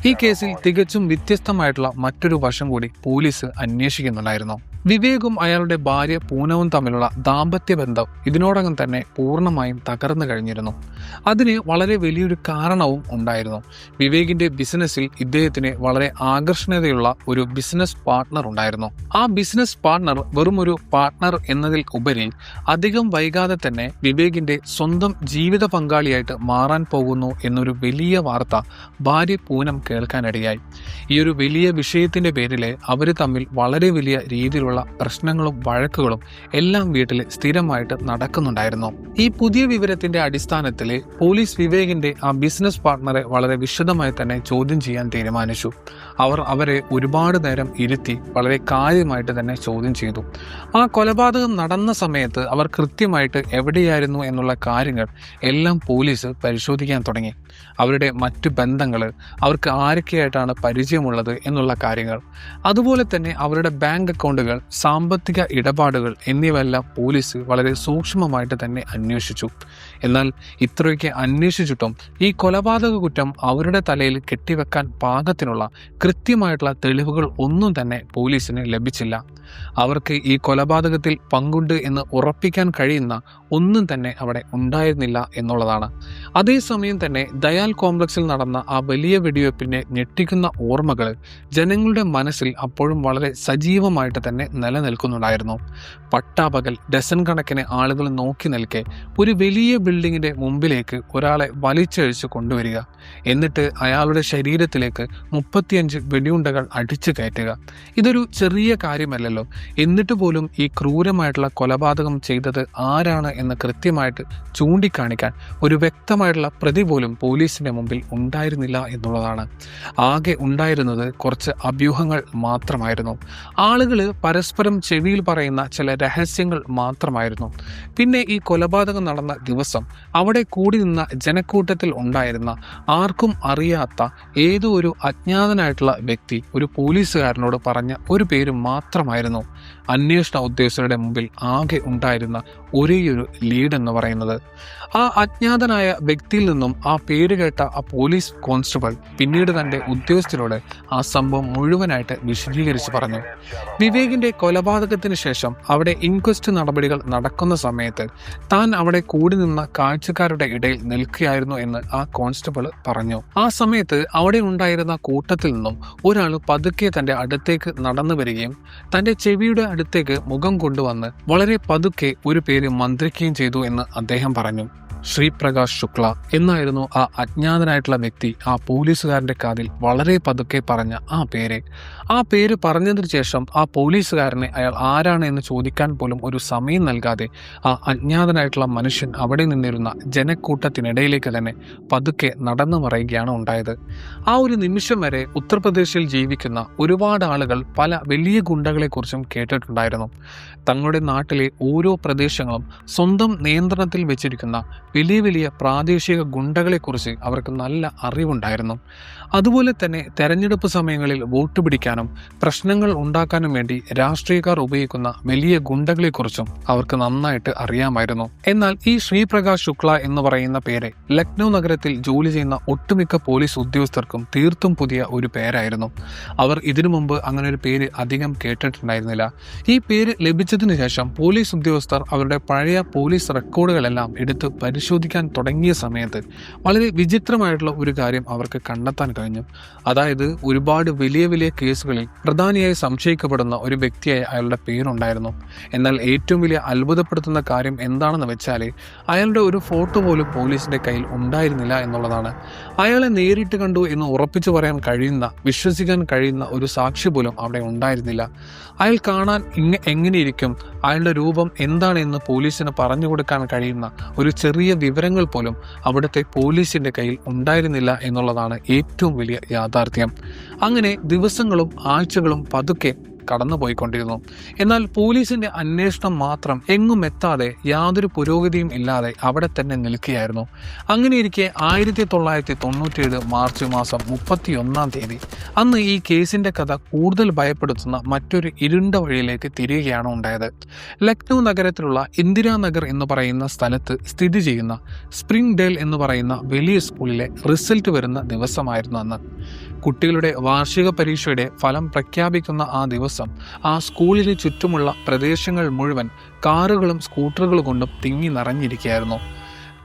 ഈ കേസിൽ തികച്ചും വ്യത്യസ്തമായിട്ടുള്ള മറ്റൊരു വശം കൂടി പോലീസ് അന്വേഷിക്കുന്നുണ്ടായിരുന്നു. വിവേകും അയാളുടെ ഭാര്യ പൂനവും തമ്മിലുള്ള ദാമ്പത്യ ബന്ധം ഇതിനോടകം തന്നെ പൂർണ്ണമായും തകർന്നു കഴിഞ്ഞിരുന്നു. അതിന് വളരെ വലിയൊരു കാരണവും ഉണ്ടായിരുന്നു. വിവേകിന്റെ ബിസിനസ്സിൽ ഇദ്ദേഹത്തിന് വളരെ ആകർഷണീയതയുള്ള ഒരു ബിസിനസ് പാർട്ട്ണർ ഉണ്ടായിരുന്നു. ആ ബിസിനസ് പാർട്ട്ണർ വെറും ഒരു പാർട്ട്ണർ എന്നതിൽ ഉപരി അധികം വൈകാതെ തന്നെ വിവേകിന്റെ സ്വന്തം ജീവിത പങ്കാളിയായിട്ട് മാറാൻ പോകുന്നു എന്നൊരു വലിയ വാർത്ത ഭാര്യ പൂനം കേൾക്കാനിടയായി. ഈ ഒരു വലിയ വിഷയത്തിന്റെ പേരിൽ അവർ തമ്മിൽ വളരെ വലിയ രീതിയിലുള്ള പ്രശ്നങ്ങളും വഴക്കുകളും എല്ലാം വീട്ടിൽ സ്ഥിരമായിട്ട് നടക്കുന്നുണ്ടായിരുന്നു. ഈ പുതിയ വിവരത്തിന്റെ അടിസ്ഥാനത്തിൽ പോലീസ് വിവേകിന്റെ ആ ബിസിനസ് പാർട്ട്ണറെ വളരെ വിശദമായി തന്നെ ചോദ്യം ചെയ്യാൻ തീരുമാനിച്ചു. അവർ അവരെ ഒരുപാട് നേരം ഇരുത്തി വളരെ കാര്യമായിട്ട് തന്നെ ചോദ്യം ചെയ്തു. ആ കൊലപാതകം നടന്ന സമയത്ത് അവർ കൃത്യമായിട്ട് എവിടെയായിരുന്നു എന്നുള്ള കാര്യങ്ങൾ എല്ലാം പോലീസ് പരിശോധിക്കാൻ തുടങ്ങി. അവരുടെ മറ്റു ബന്ധങ്ങൾ, അവർക്ക് ആരൊക്കെയായിട്ടാണ് പരിചയമുള്ളത് എന്നുള്ള കാര്യങ്ങൾ, അതുപോലെ തന്നെ അവരുടെ ബാങ്ക് അക്കൗണ്ടുകൾ, സാമ്പത്തിക ഇടപാടുകൾ എന്നിവയെല്ലാം പോലീസ് വളരെ സൂക്ഷ്മമായിട്ട് തന്നെ അന്വേഷിച്ചു. എന്നാൽ ഇത്രയൊക്കെ അന്വേഷിച്ചിട്ടും ഈ കൊലപാതക കുറ്റം അവരുടെ തലയിൽ കെട്ടിവെക്കാൻ പാകത്തിനുള്ള കൃത്യമായിട്ടുള്ള തെളിവുകൾ ഒന്നും തന്നെ പോലീസിന് ലഭിച്ചില്ല. അവർക്ക് ഈ കൊലപാതകത്തിൽ പങ്കുണ്ട് എന്ന് ഉറപ്പിക്കാൻ കഴിയുന്ന ഒന്നും തന്നെ അവിടെ ഉണ്ടായിരുന്നില്ല എന്നുള്ളതാണ്. അതേസമയം തന്നെ ദയാൽ കോംപ്ലക്സിൽ നടന്ന ആ വലിയ വെടിവെപ്പിന്റെ ഞെട്ടിക്കുന്ന ഓർമ്മകൾ ജനങ്ങളുടെ മനസ്സിൽ അപ്പോഴും വളരെ സജീവമായിട്ട് തന്നെ നിലനിൽക്കുന്നുണ്ടായിരുന്നു. പട്ടാപകൽ ഡസൻ കണക്കിന് ആളുകൾ നോക്കി നിൽക്കെ ഒരു വലിയ ബിൽഡിങ്ങിന്റെ മുമ്പിലേക്ക് ഒരാളെ വലിച്ചഴിച്ച് കൊണ്ടുവരിക, എന്നിട്ട് അയാളുടെ ശരീരത്തിലേക്ക് 35 വെടിയുണ്ടകൾ അടിച്ചു കയറ്റുക. ഇതൊരു ചെറിയ കാര്യമല്ലല്ലോ. എന്നിട്ട് പോലും ഈ ക്രൂരമായിട്ടുള്ള കൊലപാതകം ചെയ്തത് ആരാണ് എന്ന് കൃത്യമായിട്ട് ചൂണ്ടിക്കാണിക്കാൻ ഒരു വ്യക്തമായിട്ടുള്ള പ്രതി പോലും പോലീസിന്റെ മുമ്പിൽ ഉണ്ടായിരുന്നില്ല എന്നുള്ളതാണ്. ആകെ ഉണ്ടായിരുന്നത് കുറച്ച് അഭ്യൂഹങ്ങൾ മാത്രമായിരുന്നു. ആളുകൾ പരസ്പരം ചെവിയിൽ പറയുന്ന ചില രഹസ്യങ്ങൾ മാത്രമായിരുന്നു. പിന്നെ ഈ കൊലപാതകം നടന്ന ദിവസം അവിടെ കൂടി നിന്ന ജനക്കൂട്ടത്തിൽ ഉണ്ടായിരുന്ന ആർക്കും അറിയാത്ത ഏതോ ഒരു അജ്ഞാതനായിട്ടുള്ള വ്യക്തി ഒരു പോലീസുകാരനോട് പറഞ്ഞ ഒരു പേര് മാത്രമായിരുന്നു അന്വേഷണ ഉദ്യോഗസ്ഥരുടെ മുമ്പിൽ ആകെ ഉണ്ടായിരുന്ന ഒരേയൊരു ലീഡ് എന്ന് പറയുന്നത്. ആ അജ്ഞാതനായ വ്യക്തിയിൽ നിന്നും ആ പേര് കേട്ട ആ പോലീസ് കോൺസ്റ്റബിൾ പിന്നീട് തന്റെ ഉദ്യോഗസ്ഥരോട് ആ സംഭവം മുഴുവനായിട്ട് വിശദീകരിച്ച് പറഞ്ഞു. വിവേകിന്റെ കൊലപാതകത്തിന് ശേഷം അവിടെ ഇൻക്വസ്റ്റ് നടപടികൾ നടക്കുന്ന സമയത്ത് താൻ അവിടെ കൂടി നിന്ന കാഴ്ചക്കാരുടെ ഇടയിൽ നിൽക്കുകയായിരുന്നു എന്ന് ആ കോൺസ്റ്റബിൾ പറഞ്ഞു. ആ സമയത്ത് അവിടെ ഉണ്ടായിരുന്ന കൂട്ടത്തിൽ നിന്നും ഒരാൾ പതുക്കെ തന്റെ അടുത്തേക്ക് നടന്നു വരികയും തന്റെ ചെവിയുടെ അടുത്തേക്ക് മുഖം കൊണ്ടുവന്ന് വളരെ പതുക്കെ ഒരു പേര് മന്ത്രിക്കുകയും ചെയ്തു എന്ന് അദ്ദേഹം പറഞ്ഞു. ശ്രീപ്രകാശ് ശുക്ല എന്നായിരുന്നു ആ അജ്ഞാതനായിട്ടുള്ള വ്യക്തി ആ പോലീസുകാരന്റെ കാതിൽ വളരെ പതുക്കെ പറഞ്ഞ ആ പേര് പറഞ്ഞതിന് ശേഷം ആ പോലീസുകാരനെ അയാൾ ആരാണ് എന്ന് ചോദിക്കാൻ പോലും ഒരു സമയം നൽകാതെ ആ അജ്ഞാതനായിട്ടുള്ള മനുഷ്യൻ അവിടെ നിന്നിരുന്ന ജനക്കൂട്ടത്തിനിടയിലേക്ക് തന്നെ പതുക്കെ നടന്നു മറയുകയാണ് ഉണ്ടായത്. ആ ഒരു നിമിഷം വരെ ഉത്തർപ്രദേശിൽ ജീവിക്കുന്ന ഒരുപാട് ആളുകൾ പല വലിയ ഗുണ്ടകളെക്കുറിച്ചും കേട്ടിട്ടുണ്ടായിരുന്നു. തങ്ങളുടെ നാട്ടിലെ ഓരോ പ്രദേശങ്ങളും സ്വന്തം നിയന്ത്രണത്തിൽ വെച്ചിരിക്കുന്ന വലിയ വലിയ പ്രാദേശിക ഗുണ്ടകളെക്കുറിച്ച് അവർക്ക് നല്ല അറിവുണ്ടായിരുന്നു. അതുപോലെ തന്നെ തെരഞ്ഞെടുപ്പ് സമയങ്ങളിൽ വോട്ട് പിടിക്കാനും പ്രശ്നങ്ങൾ ഉണ്ടാക്കാനും വേണ്ടി രാഷ്ട്രീയക്കാർ ഉപയോഗിക്കുന്ന വലിയ ഗുണ്ടകളെക്കുറിച്ചും അവർക്ക് നന്നായിട്ട് അറിയാമായിരുന്നു. എന്നാൽ ഈ ശ്രീപ്രകാശ് ശുക്ല എന്ന് പറയുന്ന പേര് ലക്നൗ നഗരത്തിൽ ജോലി ചെയ്യുന്ന ഒട്ടുമിക്ക പോലീസ് ഉദ്യോഗസ്ഥർക്കും തീർത്തും പുതിയ ഒരു പേരായിരുന്നു. അവർ ഇതിനു മുമ്പ് അങ്ങനെ ഒരു പേര് അധികം കേട്ടിട്ടുണ്ടായിരുന്നില്ല. ഈ പേര് ലഭിച്ചതിന് ശേഷം പോലീസ് ഉദ്യോഗസ്ഥർ അവരുടെ പഴയ പോലീസ് റെക്കോർഡുകളെല്ലാം എടുത്ത് പരിശോധിക്കാൻ തുടങ്ങിയ സമയത്ത് വളരെ വിചിത്രമായിട്ടുള്ള ഒരു കാര്യം അവർക്ക് കണ്ടെത്താൻ കഴിഞ്ഞു. അതായത് ഒരുപാട് വലിയ വലിയ കേസുകളിൽ പ്രധാനിയായി സംശയിക്കപ്പെടുന്ന ഒരു വ്യക്തിയായി അയാളുടെ പേരുണ്ടായിരുന്നു. എന്നാൽ ഏറ്റവും വലിയ അത്ഭുതപ്പെടുത്തുന്ന കാര്യം എന്താണെന്ന് വെച്ചാൽ അയാളുടെ ഒരു ഫോട്ടോ പോലും പോലീസിന്റെ കയ്യിൽ ഉണ്ടായിരുന്നില്ല എന്നുള്ളതാണ്. അയാളെ നേരിട്ട് കണ്ടു എന്ന് ഉറപ്പിച്ചു പറയാൻ കഴിയുന്ന, വിശ്വസിക്കാൻ കഴിയുന്ന ഒരു സാക്ഷി പോലും അവിടെ ഉണ്ടായിരുന്നില്ല. അയാൾ കാണാൻ എങ്ങനെയിരിക്കും, അയാളുടെ രൂപം എന്താണെന്ന് പോലീസിന് പറഞ്ഞു കൊടുക്കാൻ കഴിയുന്ന ഒരു ചെറിയ വിവരങ്ങൾ പോലും അവിടുത്തെ പോലീസിന്റെ കയ്യിൽ ഉണ്ടായിരുന്നില്ല എന്നുള്ളതാണ് ഏറ്റവും വലിയ യാഥാർത്ഥ്യം. അങ്ങനെ ദിവസങ്ങളും ആഴ്ചകളും പതുക്കെ കടന്നുപോയിക്കൊണ്ടിരുന്നു. എന്നാൽ പോലീസിന്റെ അന്വേഷണം മാത്രം എങ്ങും എത്താതെ യാതൊരു പുരോഗതിയും ഇല്ലാതെ അവിടെ തന്നെ നിൽക്കുകയായിരുന്നു. അങ്ങനെയിരിക്കെ 1997 മാർച്ച് മാസം 31 അന്ന് ഈ കേസിന്റെ കഥ കൂടുതൽ ഭയപ്പെടുത്തുന്ന മറ്റൊരു ഇരുണ്ട വഴിയിലേക്ക് തിരിയുകയാണ് ഉണ്ടായത്. ലക്നൗ നഗരത്തിലുള്ള ഇന്ദിരാനഗർ എന്ന് പറയുന്ന സ്ഥലത്ത് സ്ഥിതി ചെയ്യുന്ന സ്പ്രിംഗ് ഡേൽ എന്ന് പറയുന്ന വലിയ സ്കൂളിലെ റിസൾട്ട് വരുന്ന ദിവസമായിരുന്നു അന്ന്. കുട്ടികളുടെ വാർഷിക പരീക്ഷയുടെ ഫലം പ്രഖ്യാപിക്കുന്ന ആ ദിവസം ആ സ്കൂളിന് ചുറ്റുമുള്ള പ്രദേശങ്ങൾ മുഴുവൻ കാറുകളും സ്കൂട്ടറുകളും കൊണ്ടും തിങ്ങി നിറഞ്ഞിരിക്കുകയായിരുന്നു.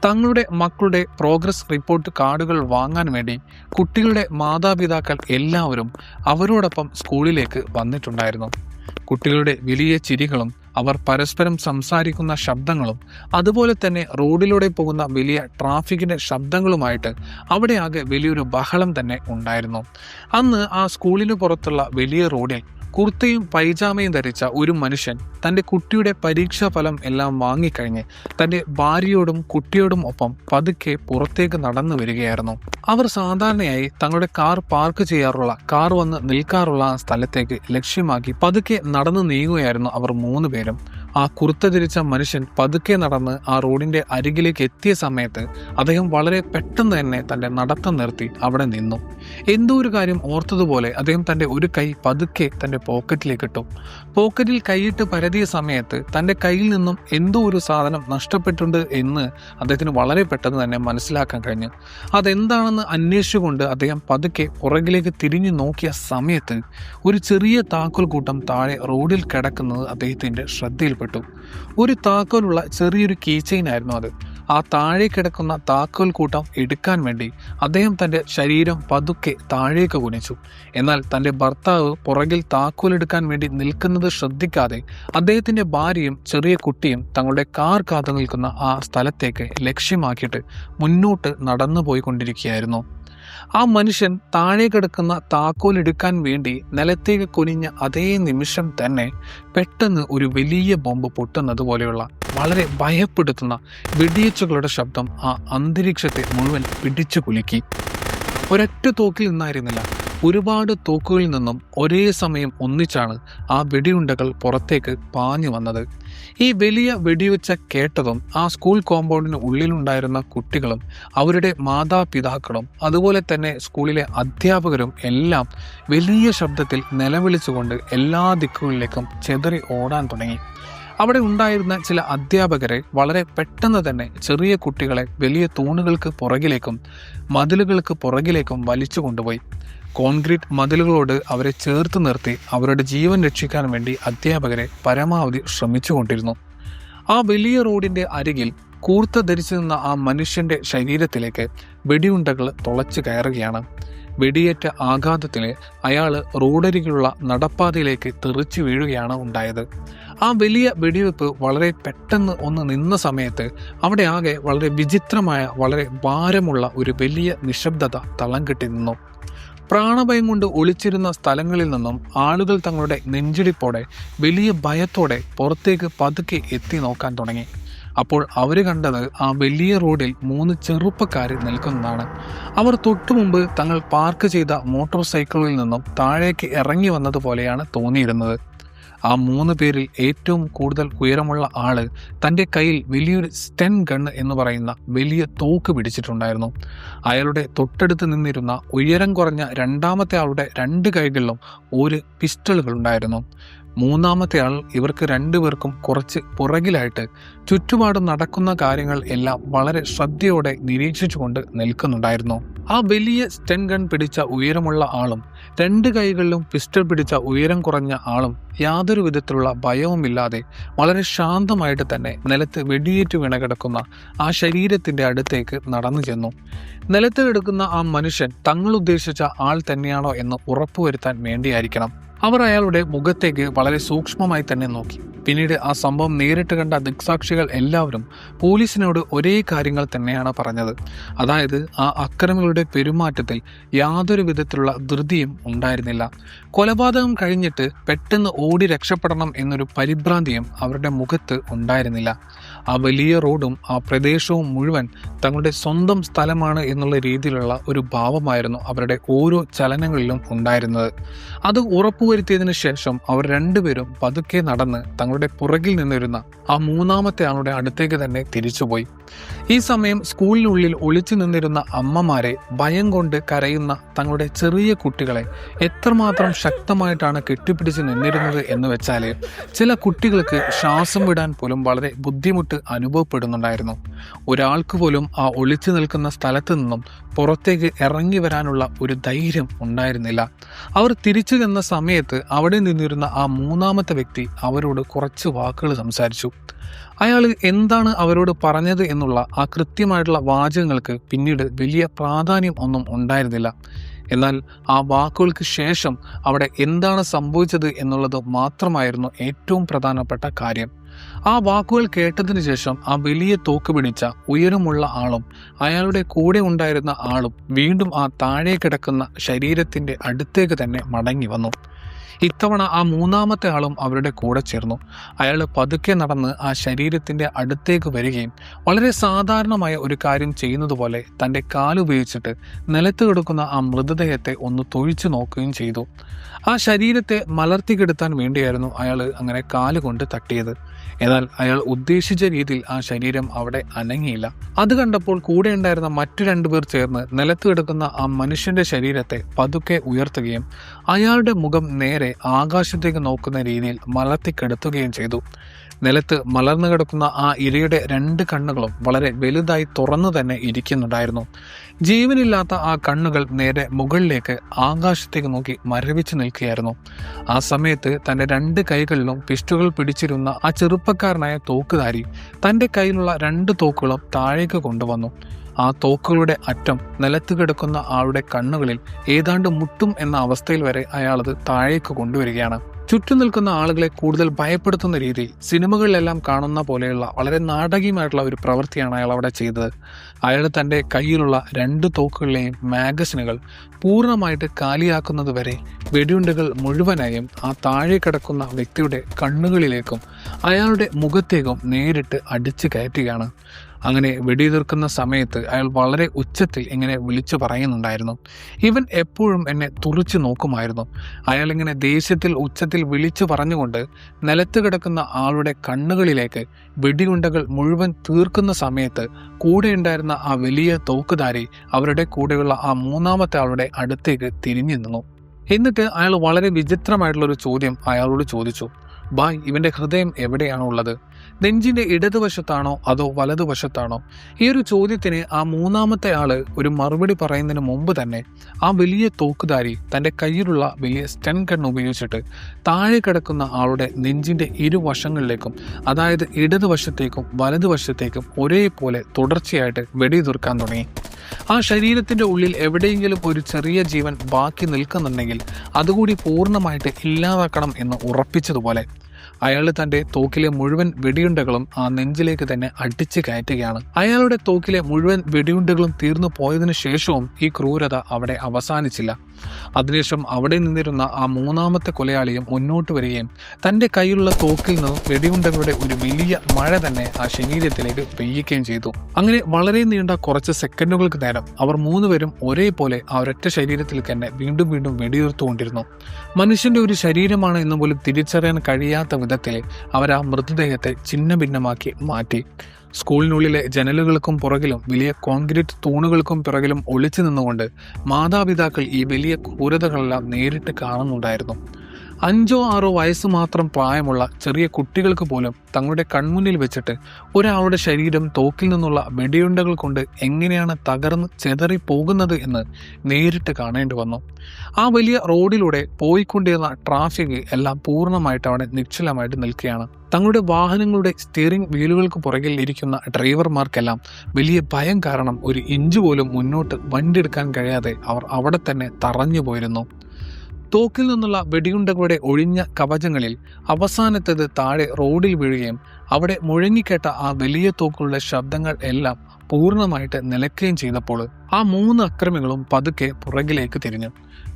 തങ്ങളുടെ മക്കളുടെ പ്രോഗ്രസ് റിപ്പോർട്ട് കാർഡുകൾ വാങ്ങാൻ വേണ്ടി കുട്ടികളുടെ മാതാപിതാക്കൾ എല്ലാവരും അവരോടൊപ്പം സ്കൂളിലേക്ക് വന്നിട്ടുണ്ടായിരുന്നു. കുട്ടികളുടെ വലിയ ചിരികളും അവർ പരസ്പരം സംസാരിക്കുന്ന ശബ്ദങ്ങളും അതുപോലെ തന്നെ റോഡിലൂടെ പോകുന്ന വലിയ ട്രാഫിക്കിന്റെ ശബ്ദങ്ങളുമായിട്ട് അവിടെ ആകെ വലിയൊരു ബഹളം തന്നെ ഉണ്ടായിരുന്നു. അന്ന് ആ സ്കൂളിന് പുറത്തുള്ള വലിയ റോഡിൽ കുർത്തയും പൈജാമയും ധരിച്ച ഒരു മനുഷ്യൻ തൻ്റെ കുട്ടിയുടെ പരീക്ഷാ ഫലം എല്ലാം വാങ്ങിക്കഴിഞ്ഞ് തൻ്റെ ഭാര്യയോടും കുട്ടിയോടും ഒപ്പം പതുക്കെ പുറത്തേക്ക് നടന്നു വരികയായിരുന്നു. അവർ സാധാരണയായി തങ്ങളുടെ കാർ പാർക്ക് ചെയ്യാറുള്ള, കാർ വന്ന് നിൽക്കാറുള്ള ആ സ്ഥലത്തേക്ക് ലക്ഷ്യമാക്കി പതുക്കെ നടന്നു നീങ്ങുകയായിരുന്നു അവർ 3 പേരും. ആ കുർത്ത ധരിച്ച മനുഷ്യൻ പതുക്കെ നടന്ന് ആ റോഡിന്റെ അരികിലേക്ക് എത്തിയ സമയത്ത് അദ്ദേഹം വളരെ പെട്ടെന്ന് തന്നെ തൻ്റെ നടത്തം നിർത്തി അവിടെ നിന്നു. എന്തോ ഒരു കാര്യം ഓർത്തതുപോലെ അദ്ദേഹം തൻ്റെ ഒരു കൈ പതുക്കെ തൻ്റെ പോക്കറ്റിലേക്ക് ഇട്ടു. പോക്കറ്റിൽ കൈയിട്ട് പരതിയ സമയത്ത് തൻ്റെ കയ്യിൽ നിന്നും എന്തോ ഒരു സാധനം നഷ്ടപ്പെട്ടിട്ടുണ്ട് എന്ന് അദ്ദേഹത്തിന് വളരെ പെട്ടെന്ന് തന്നെ മനസ്സിലാക്കാൻ കഴിഞ്ഞു. അതെന്താണെന്ന് അന്വേഷിച്ചുകൊണ്ട് അദ്ദേഹം പതുക്കെ പുറകിലേക്ക് തിരിഞ്ഞു നോക്കിയ സമയത്ത് ഒരു ചെറിയ താക്കോൽ കൂട്ടം താഴെ റോഡിൽ കിടക്കുന്നത് അദ്ദേഹത്തിൻ്റെ ശ്രദ്ധയിൽപ്പെട്ടു. ഒരു താക്കോലുള്ള ചെറിയൊരു കീ ചെയിൻ ആയിരുന്നു അത്. ആ താഴെ കിടക്കുന്ന താക്കോൽ കൂട്ടം എടുക്കാൻ വേണ്ടി അദ്ദേഹം തൻ്റെ ശരീരം പതുക്കെ താഴേക്ക് കുനിച്ചു. എന്നാൽ തൻ്റെ ഭർത്താവ് പുറകിൽ താക്കോൽ എടുക്കാൻ വേണ്ടി നിൽക്കുന്നത് ശ്രദ്ധിക്കാതെ അദ്ദേഹത്തിൻ്റെ ഭാര്യയും ചെറിയ കുട്ടിയും തങ്ങളുടെ കാർ കാത്തു നിൽക്കുന്ന ആ സ്ഥലത്തേക്ക് ലക്ഷ്യമാക്കിയിട്ട് മുന്നോട്ട് നടന്നു പോയിക്കൊണ്ടിരിക്കുകയായിരുന്നു. ആ മനുഷ്യൻ താഴെ കിടക്കുന്ന താക്കോൽ എടുക്കാൻ വേണ്ടി നിലത്തേക്ക് കുനിഞ്ഞ അതേ നിമിഷം തന്നെ പെട്ടെന്ന് ഒരു വലിയ ബോംബ് പൊട്ടുന്നത് പോലെയുള്ള വളരെ ഭയപ്പെടുത്തുന്ന വെടിയേച്ചുകളുടെ ശബ്ദം ആ അന്തരീക്ഷത്തെ മുഴുവൻ പിടിച്ചു കുലുക്കി. ഒരൊറ്റ തോക്കിൽ നിന്നായിരുന്നില്ല, ഒരുപാട് തോക്കുകളിൽ നിന്നും ഒരേ സമയം ഒന്നിച്ചാണ് ആ വെടിയുണ്ടകൾ പുറത്തേക്ക് പാഞ്ഞു വന്നത്. ഈ വലിയ വെടിവെച്ച കേട്ടതും ആ സ്കൂൾ കോമ്പൗണ്ടിന് ഉള്ളിലുണ്ടായിരുന്ന കുട്ടികളും അവരുടെ മാതാപിതാക്കളും അതുപോലെ തന്നെ സ്കൂളിലെ അധ്യാപകരും എല്ലാം വലിയ ശബ്ദത്തിൽ നിലവിളിച്ചുകൊണ്ട് എല്ലാ ദിക്കുകളിലേക്കും ചെതറി ഓടാൻ തുടങ്ങി. അവിടെ ഉണ്ടായിരുന്ന ചില അധ്യാപകരെ വളരെ പെട്ടെന്ന് തന്നെ ചെറിയ കുട്ടികളെ വലിയ തൂണുകൾക്ക് പുറകിലേക്കും മതിലുകൾക്ക് പുറകിലേക്കും വലിച്ചു കൊണ്ടുപോയി. കോൺക്രീറ്റ് മതിലുകളോട് അവരെ ചേർത്ത് നിർത്തി അവരുടെ ജീവൻ രക്ഷിക്കാൻ വേണ്ടി അധ്യാപകരെ പരമാവധി ശ്രമിച്ചുകൊണ്ടിരുന്നു. ആ വലിയ റോഡിന്റെ അരികിൽ കൂർത്ത ധരിച്ചു നിന്ന ആ മനുഷ്യന്റെ ശരീരത്തിലേക്ക് വെടിയുണ്ടകൾ തുളച്ചു കയറുകയാണ്. വെടിയേറ്റ ആഘാതത്തിൽ അയാൾ റോഡരികിലുള്ള നടപ്പാതയിലേക്ക് തെറിച്ചു വീഴുകയാണ് ഉണ്ടായത്. ആ വലിയ വെടിവെപ്പ് വളരെ പെട്ടെന്ന് ഒന്ന് നിന്ന സമയത്ത് അവിടെ ആകെ വളരെ വിചിത്രമായ, വളരെ ഭാരമുള്ള ഒരു വലിയ നിശബ്ദത തളം കെട്ടി നിന്നു. പ്രാണഭയം കൊണ്ട് ഒളിച്ചിരുന്ന സ്ഥലങ്ങളിൽ നിന്നും ആളുകൾ തങ്ങളുടെ നെഞ്ചിടിപ്പോടെ, വലിയ ഭയത്തോടെ പുറത്തേക്ക് പതുക്കെ എത്തി നോക്കാൻ തുടങ്ങി. അപ്പോൾ അവർ കണ്ടത് ആ വലിയ റോഡിൽ 3 ചെറുപ്പക്കാർ നിൽക്കുന്നതാണ്. അവർ തൊട്ടു മുമ്പ് തങ്ങൾ പാർക്ക് ചെയ്ത മോട്ടോർ സൈക്കിളിൽ നിന്നും താഴേക്ക് ഇറങ്ങി വന്നതുപോലെയാണ് തോന്നിയിരുന്നത്. ആ 3 പേരിൽ ഏറ്റവും കൂടുതൽ ഉയരമുള്ള ആള് തൻ്റെ കയ്യിൽ വലിയൊരു സ്റ്റെൻ ഗൺ എന്ന് പറയുന്ന വലിയ തോക്ക് പിടിച്ചിട്ടുണ്ടായിരുന്നു. അയാളുടെ തൊട്ടടുത്ത് നിന്നിരുന്ന ഉയരം കുറഞ്ഞ രണ്ടാമത്തെ ആളുടെ 2 കൈകളിലും ഒരു പിസ്റ്റളുകൾ ഉണ്ടായിരുന്നു. മൂന്നാമത്തെ ആൾ ഇവർക്ക് 2 പേർക്കും കുറച്ച് പുറകിലായിട്ട് ചുറ്റുപാടും നടക്കുന്ന കാര്യങ്ങൾ എല്ലാം വളരെ ശ്രദ്ധയോടെ നിരീക്ഷിച്ചുകൊണ്ട് നിൽക്കുന്നുണ്ടായിരുന്നു. ആ വലിയ സ്റ്റെൻ ഗൺ പിടിച്ച ഉയരമുള്ള ആളും 2 കൈകളിലും പിസ്റ്റൾ പിടിച്ച ഉയരം കുറഞ്ഞ ആളും യാതൊരു വിധത്തിലുള്ള ഭയവുമില്ലാതെ വളരെ ശാന്തമായിട്ട് തന്നെ നിലത്ത് വെടിയേറ്റ് വീണ കിടക്കുന്ന ആ ശരീരത്തിന്റെ അടുത്തേക്ക് നടന്നു ചെന്നു. നിലത്ത് കിടക്കുന്ന ആ മനുഷ്യൻ തങ്ങൾ ഉദ്ദേശിച്ച ആൾ തന്നെയാണോ എന്ന് ഉറപ്പുവരുത്താൻ വേണ്ടിയായിരിക്കണം അവർ അയാളുടെ മുഖത്തേക്ക് വളരെ സൂക്ഷ്മമായി തന്നെ നോക്കി. പിന്നീട് ആ സംഭവം നേരിട്ട് കണ്ട ദൃക്സാക്ഷികൾ എല്ലാവരും പോലീസിനോട് ഒരേ കാര്യങ്ങൾ തന്നെയാണ് പറഞ്ഞത്. അതായത് ആ അക്രമികളുടെ പെരുമാറ്റത്തിൽ യാതൊരു വിധത്തിലുള്ള ധൃതിയും ഉണ്ടായിരുന്നില്ല. കൊലപാതകം കഴിഞ്ഞിട്ട് പെട്ടെന്ന് ഓടി രക്ഷപ്പെടണം എന്നൊരു പരിഭ്രാന്തിയും അവരുടെ മുഖത്ത് ഉണ്ടായിരുന്നില്ല. ആ വലിയ റോഡും ആ പ്രദേശവും മുഴുവൻ തങ്ങളുടെ സ്വന്തം സ്ഥലമാണ് എന്നുള്ള രീതിയിലുള്ള ഒരു ഭാവമായിരുന്നു അവരുടെ ഓരോ ചലനങ്ങളിലും ഉണ്ടായിരുന്നത്. അത് ഉറപ്പുവരുത്തിയതിനു ശേഷം അവർ 2 പേരും പതുക്കെ നടന്ന് തങ്ങളുടെ പുറകിൽ നിന്നിരുന്ന ആ മൂന്നാമത്തെ ആളുടെ അടുത്തേക്ക് തന്നെ തിരിച്ചുപോയി. ഈ സമയം സ്കൂളിനുള്ളിൽ ഒളിച്ചു നിന്നിരുന്ന അമ്മമാരെ, ഭയം കൊണ്ട് കരയുന്ന തങ്ങളുടെ ചെറിയ കുട്ടികളെ എത്രമാത്രം ശക്തമായിട്ടാണ് കെട്ടിപ്പിടിച്ച് നിന്നിരുന്നത് എന്ന് വെച്ചാൽ ചില കുട്ടികൾക്ക് ശ്വാസം വിടാൻ പോലും വളരെ ബുദ്ധിമുട്ട് അനുഭവപ്പെടുന്നുണ്ടായിരുന്നു. ഒരാൾക്ക് പോലും ആ ഒളിച്ചു നിൽക്കുന്ന സ്ഥലത്ത് നിന്നും പുറത്തേക്ക് ഇറങ്ങി വരാനുള്ള ഒരു ധൈര്യം ഉണ്ടായിരുന്നില്ല. അവർ തിരിച്ചു ചെന്ന സമയത്ത് അവിടെ നിന്നിരുന്ന ആ മൂന്നാമത്തെ വ്യക്തി അവരോട് കുറച്ച് വാക്കുകൾ സംസാരിച്ചു. അയാൾ എന്താണ് അവരോട് പറഞ്ഞത് എന്നുള്ള ആ കൃത്യമായിട്ടുള്ള വാചകങ്ങൾക്ക് പിന്നീട് വലിയ പ്രാധാന്യം ഒന്നും ഉണ്ടായിരുന്നില്ല. എന്നാൽ ആ വാക്കുകൾക്ക് ശേഷം അവിടെ എന്താണ് സംഭവിച്ചത് എന്നുള്ളത് മാത്രമായിരുന്നു ഏറ്റവും പ്രധാനപ്പെട്ട കാര്യം. ആ വാക്കുകൾ കേട്ടതിന് ശേഷം ആ വലിയ തോക്ക് പിടിച്ച ഉയരമുള്ള ആളും അയാളുടെ കൂടെ ഉണ്ടായിരുന്ന ആളും വീണ്ടും ആ താഴെ കിടക്കുന്ന ശരീരത്തിന്റെ അടുത്തേക്ക് തന്നെ മടങ്ങി വന്നു. ഇത്തവണ ആ മൂന്നാമത്തെ ആളും അവരുടെ കൂടെ ചേർന്നു. അയാൾ പതുക്കെ നടന്ന് ആ ശരീരത്തിന്റെ അടുത്തേക്ക് വരികയും വളരെ സാധാരണമായ ഒരു കാര്യം ചെയ്യുന്നത് പോലെ തൻ്റെ കാലുപയോഗിച്ചിട്ട് നിലത്ത് കിടക്കുന്ന ആ മൃതദേഹത്തെ ഒന്ന് തൊഴിച്ചു നോക്കുകയും ചെയ്തു. ആ ശരീരത്തെ മലർത്തിക്കെടുത്താൻ വേണ്ടിയായിരുന്നു അയാൾ അങ്ങനെ കാലുകൊണ്ട് തട്ടിയത്. എന്നാൽ അയാൾ ഉദ്ദേശിച്ച രീതിയിൽ ആ ശരീരം അവിടെ അനങ്ങിയില്ല. അത് കണ്ടപ്പോൾ കൂടെ ഉണ്ടായിരുന്ന മറ്റു 2 പേർ ചേർന്ന് നിലത്ത് കിടക്കുന്ന ആ മനുഷ്യന്റെ ശരീരത്തെ പതുക്കെ ഉയർത്തുകയും അയാളുടെ മുഖം നേരെ ആകാശത്തേക്ക് നോക്കുന്ന രീതിയിൽ മലർത്തിക്കെടുത്തുകയും ചെയ്തു. നിലത്ത് മലർന്നു കിടക്കുന്ന ആ ഇരയുടെ 2 കണ്ണുകളും വളരെ വലുതായി തുറന്നു തന്നെ ഇരിക്കുന്നുണ്ടായിരുന്നു. ജീവനില്ലാത്ത ആ കണ്ണുകൾ നേരെ മുകളിലേക്ക് ആകാശത്തേക്ക് നോക്കി മരവിച്ചു നിൽക്കുകയായിരുന്നു. ആ സമയത്ത് തൻ്റെ 2 കൈകളിലും പിസ്റ്റളുകൾ പിടിച്ചിരുന്ന ആ ചെറുപ്പക്കാരനായ തോക്കുധാരി തൻ്റെ കയ്യിലുള്ള 2 തോക്കുകളും താഴേക്ക് കൊണ്ടുവന്നു. ആ തോക്കുകളുടെ അറ്റം നിലത്ത് കിടക്കുന്ന ആളുടെ കണ്ണുകളിൽ ഏതാണ്ട് മുട്ടും എന്ന അവസ്ഥയിൽ വരെ അയാളത് താഴേക്ക് കൊണ്ടുവരികയാണ്. ചുറ്റും നിൽക്കുന്ന ആളുകളെ കൂടുതൽ ഭയപ്പെടുത്തുന്ന രീതിയിൽ സിനിമകളിലെല്ലാം കാണുന്ന പോലെയുള്ള വളരെ നാടകീയമായിട്ടുള്ള ഒരു പ്രവൃത്തിയാണ് അയാൾ അവിടെ ചെയ്തത്. അയാൾ തൻ്റെ കയ്യിലുള്ള 2 തോക്കുകളിലെയും മാഗസിനുകൾ പൂർണ്ണമായിട്ട് കാലിയാക്കുന്നത് വരെ വെടിയുണ്ടകൾ മുഴുവനായും ആ താഴെ കിടക്കുന്ന വ്യക്തിയുടെ കണ്ണുകളിലേക്കും അയാളുടെ മുഖത്തേക്കും നേരിട്ട് അടിച്ചു കയറ്റുകയാണ്. അങ്ങനെ വെടിയുതിർക്കുന്ന സമയത്ത് അയാൾ വളരെ ഉച്ചത്തിൽ ഇങ്ങനെ വിളിച്ചു പറയുന്നുണ്ടായിരുന്നു, ഇവൻ എപ്പോഴും എന്നെ തുറിച്ചു നോക്കുമായിരുന്നു. അയാൾ ഇങ്ങനെ ദേഷ്യത്തിൽ ഉച്ചത്തിൽ വിളിച്ചു പറഞ്ഞുകൊണ്ട് നിലത്ത് കിടക്കുന്ന ആളുടെ കണ്ണുകളിലേക്ക് വെടിയുണ്ടകൾ മുഴുവൻ തീർക്കുന്ന സമയത്ത് കൂടെ ഉണ്ടായിരുന്ന ആ വലിയ തോക്കുധാരി അവരുടെ കൂടെയുള്ള ആ മൂന്നാമത്തെ ആളുടെ അടുത്തേക്ക് തിരിഞ്ഞു നിന്നു. എന്നിട്ട് അയാൾ വളരെ വിചിത്രമായിട്ടുള്ളൊരു ചോദ്യം അയാളോട് ചോദിച്ചു, ബായ്, ഇവന്റെ ഹൃദയം എവിടെയാണ് ഉള്ളത്? നെഞ്ചിന്റെ ഇടതുവശത്താണോ അതോ വലതുവശത്താണോ? ഈ ഒരു ചോദ്യത്തിന് ആ മൂന്നാമത്തെ ആള് ഒരു മറുപടി പറയുന്നതിന് മുമ്പ് തന്നെ ആ വലിയ തോക്കുധാരി തൻ്റെ കയ്യിലുള്ള വലിയ സ്റ്റൺ ഗൺ ഉപയോഗിച്ചിട്ട് താഴെ കിടക്കുന്ന ആളുടെ നെഞ്ചിന്റെ ഇരുവശങ്ങളിലേക്കും, അതായത് ഇടതുവശത്തേക്കും വലതുവശത്തേക്കും ഒരേപോലെ തുടർച്ചയായിട്ട് വെടിയുതിർക്കാൻ തുടങ്ങി. ആ ശരീരത്തിന്റെ ഉള്ളിൽ എവിടെയെങ്കിലും ഒരു ചെറിയ ജീവൻ ബാക്കി നിൽക്കുന്നുണ്ടെങ്കിൽ അതുകൂടി പൂർണ്ണമായിട്ട് ഇല്ലാതാക്കണം എന്ന് ഉറപ്പിച്ചതുപോലെ അയാൾ തന്റെ തോക്കിലെ മുഴുവൻ വെടിയുണ്ടകളും ആ നെഞ്ചിലേക്ക് തന്നെ അടിച്ചു കയറ്റുകയാണ്. അയാളുടെ തോക്കിലെ മുഴുവൻ വെടിയുണ്ടകളും തീർന്നു പോയതിനു ശേഷവും ഈ ക്രൂരത അവിടെ അവസാനിച്ചില്ല. അതിനുശേഷം അവിടെ നിന്നിരുന്ന ആ മൂന്നാമത്തെ കൊലയാളിയും മുന്നോട്ട് വരികയും തന്റെ കയ്യിലുള്ള തോക്കിൽ നിന്നും വെടിയുണ്ടകളുടെ ഒരു വലിയ മഴ തന്നെ ആ ശരീരത്തിലേക്ക് പെയ്യുകയും ചെയ്തു. അങ്ങനെ വളരെ നീണ്ട കുറച്ച് സെക്കൻഡുകൾക്ക് നേരം അവർ മൂന്നുപേരും ഒരേപോലെ ആ ഒരൊറ്റ ശരീരത്തിൽ തന്നെ വീണ്ടും വീണ്ടും വെടിയുതിർത്തുകൊണ്ടിരുന്നു. മനുഷ്യന്റെ ഒരു ശരീരമാണ് എന്ന് പോലും തിരിച്ചറിയാൻ കഴിയാത്ത വിധത്തിൽ അവർ ആ മൃതദേഹത്തെ ഛിന്ന ഭിന്നമാക്കി മാറ്റി. സ്കൂളിനുള്ളിലെ ജനലുകൾക്കും പുറകിലും വലിയ കോൺക്രീറ്റ് തൂണുകൾക്കും പിറകിലും ഒളിച്ചു നിന്നുകൊണ്ട് മാതാപിതാക്കൾ ഈ വലിയ ക്രൂരതകളെല്ലാം നേരിട്ട് കാണുന്നുണ്ടായിരുന്നു. 5 or 6 വയസ്സ് മാത്രം പ്രായമുള്ള ചെറിയ കുട്ടികൾക്ക് പോലും തങ്ങളുടെ കൺമുന്നിൽ വെച്ചിട്ട് ഒരാളുടെ ശരീരം തോക്കിൽ നിന്നുള്ള വെടിയുണ്ടകൾ കൊണ്ട് എങ്ങനെയാണ് തകർന്ന് ചെതറി പോകുന്നത് എന്ന് നേരിട്ട് കാണേണ്ടി വന്നു. ആ വലിയ റോഡിലൂടെ പോയിക്കൊണ്ടിരുന്ന ട്രാഫിക് എല്ലാം പൂർണ്ണമായിട്ട് അവിടെ നിശ്ചലമായിട്ട് നിൽക്കുകയാണ്. തങ്ങളുടെ വാഹനങ്ങളുടെ സ്റ്റിയറിംഗ് വീലുകൾക്ക് പുറകിൽ ഇരിക്കുന്ന ഡ്രൈവർമാർക്കെല്ലാം വലിയ ഭയം കാരണം ഒരു ഇഞ്ച് പോലും മുന്നോട്ട് വണ്ടി എടുക്കാൻ കഴിയാതെ അവർ അവിടെ തന്നെ തറഞ്ഞു പോയിരുന്നു. തോക്കിൽ നിന്നുള്ള വെടിയുണ്ടകളുടെ ഒഴിഞ്ഞ കവചങ്ങളിൽ അവസാനത്തേത് താഴെ റോഡിൽ വീഴുകയും അവിടെ മുഴങ്ങിക്കേട്ട ആ വലിയ തോക്കുകളുടെ ശബ്ദങ്ങൾ എല്ലാം പൂർണ്ണമായിട്ട് നിലയ്ക്കുകയും ചെയ്തപ്പോൾ ആ 3 അക്രമികളും പതുക്കെ പുറകിലേക്ക് തിരിഞ്ഞു.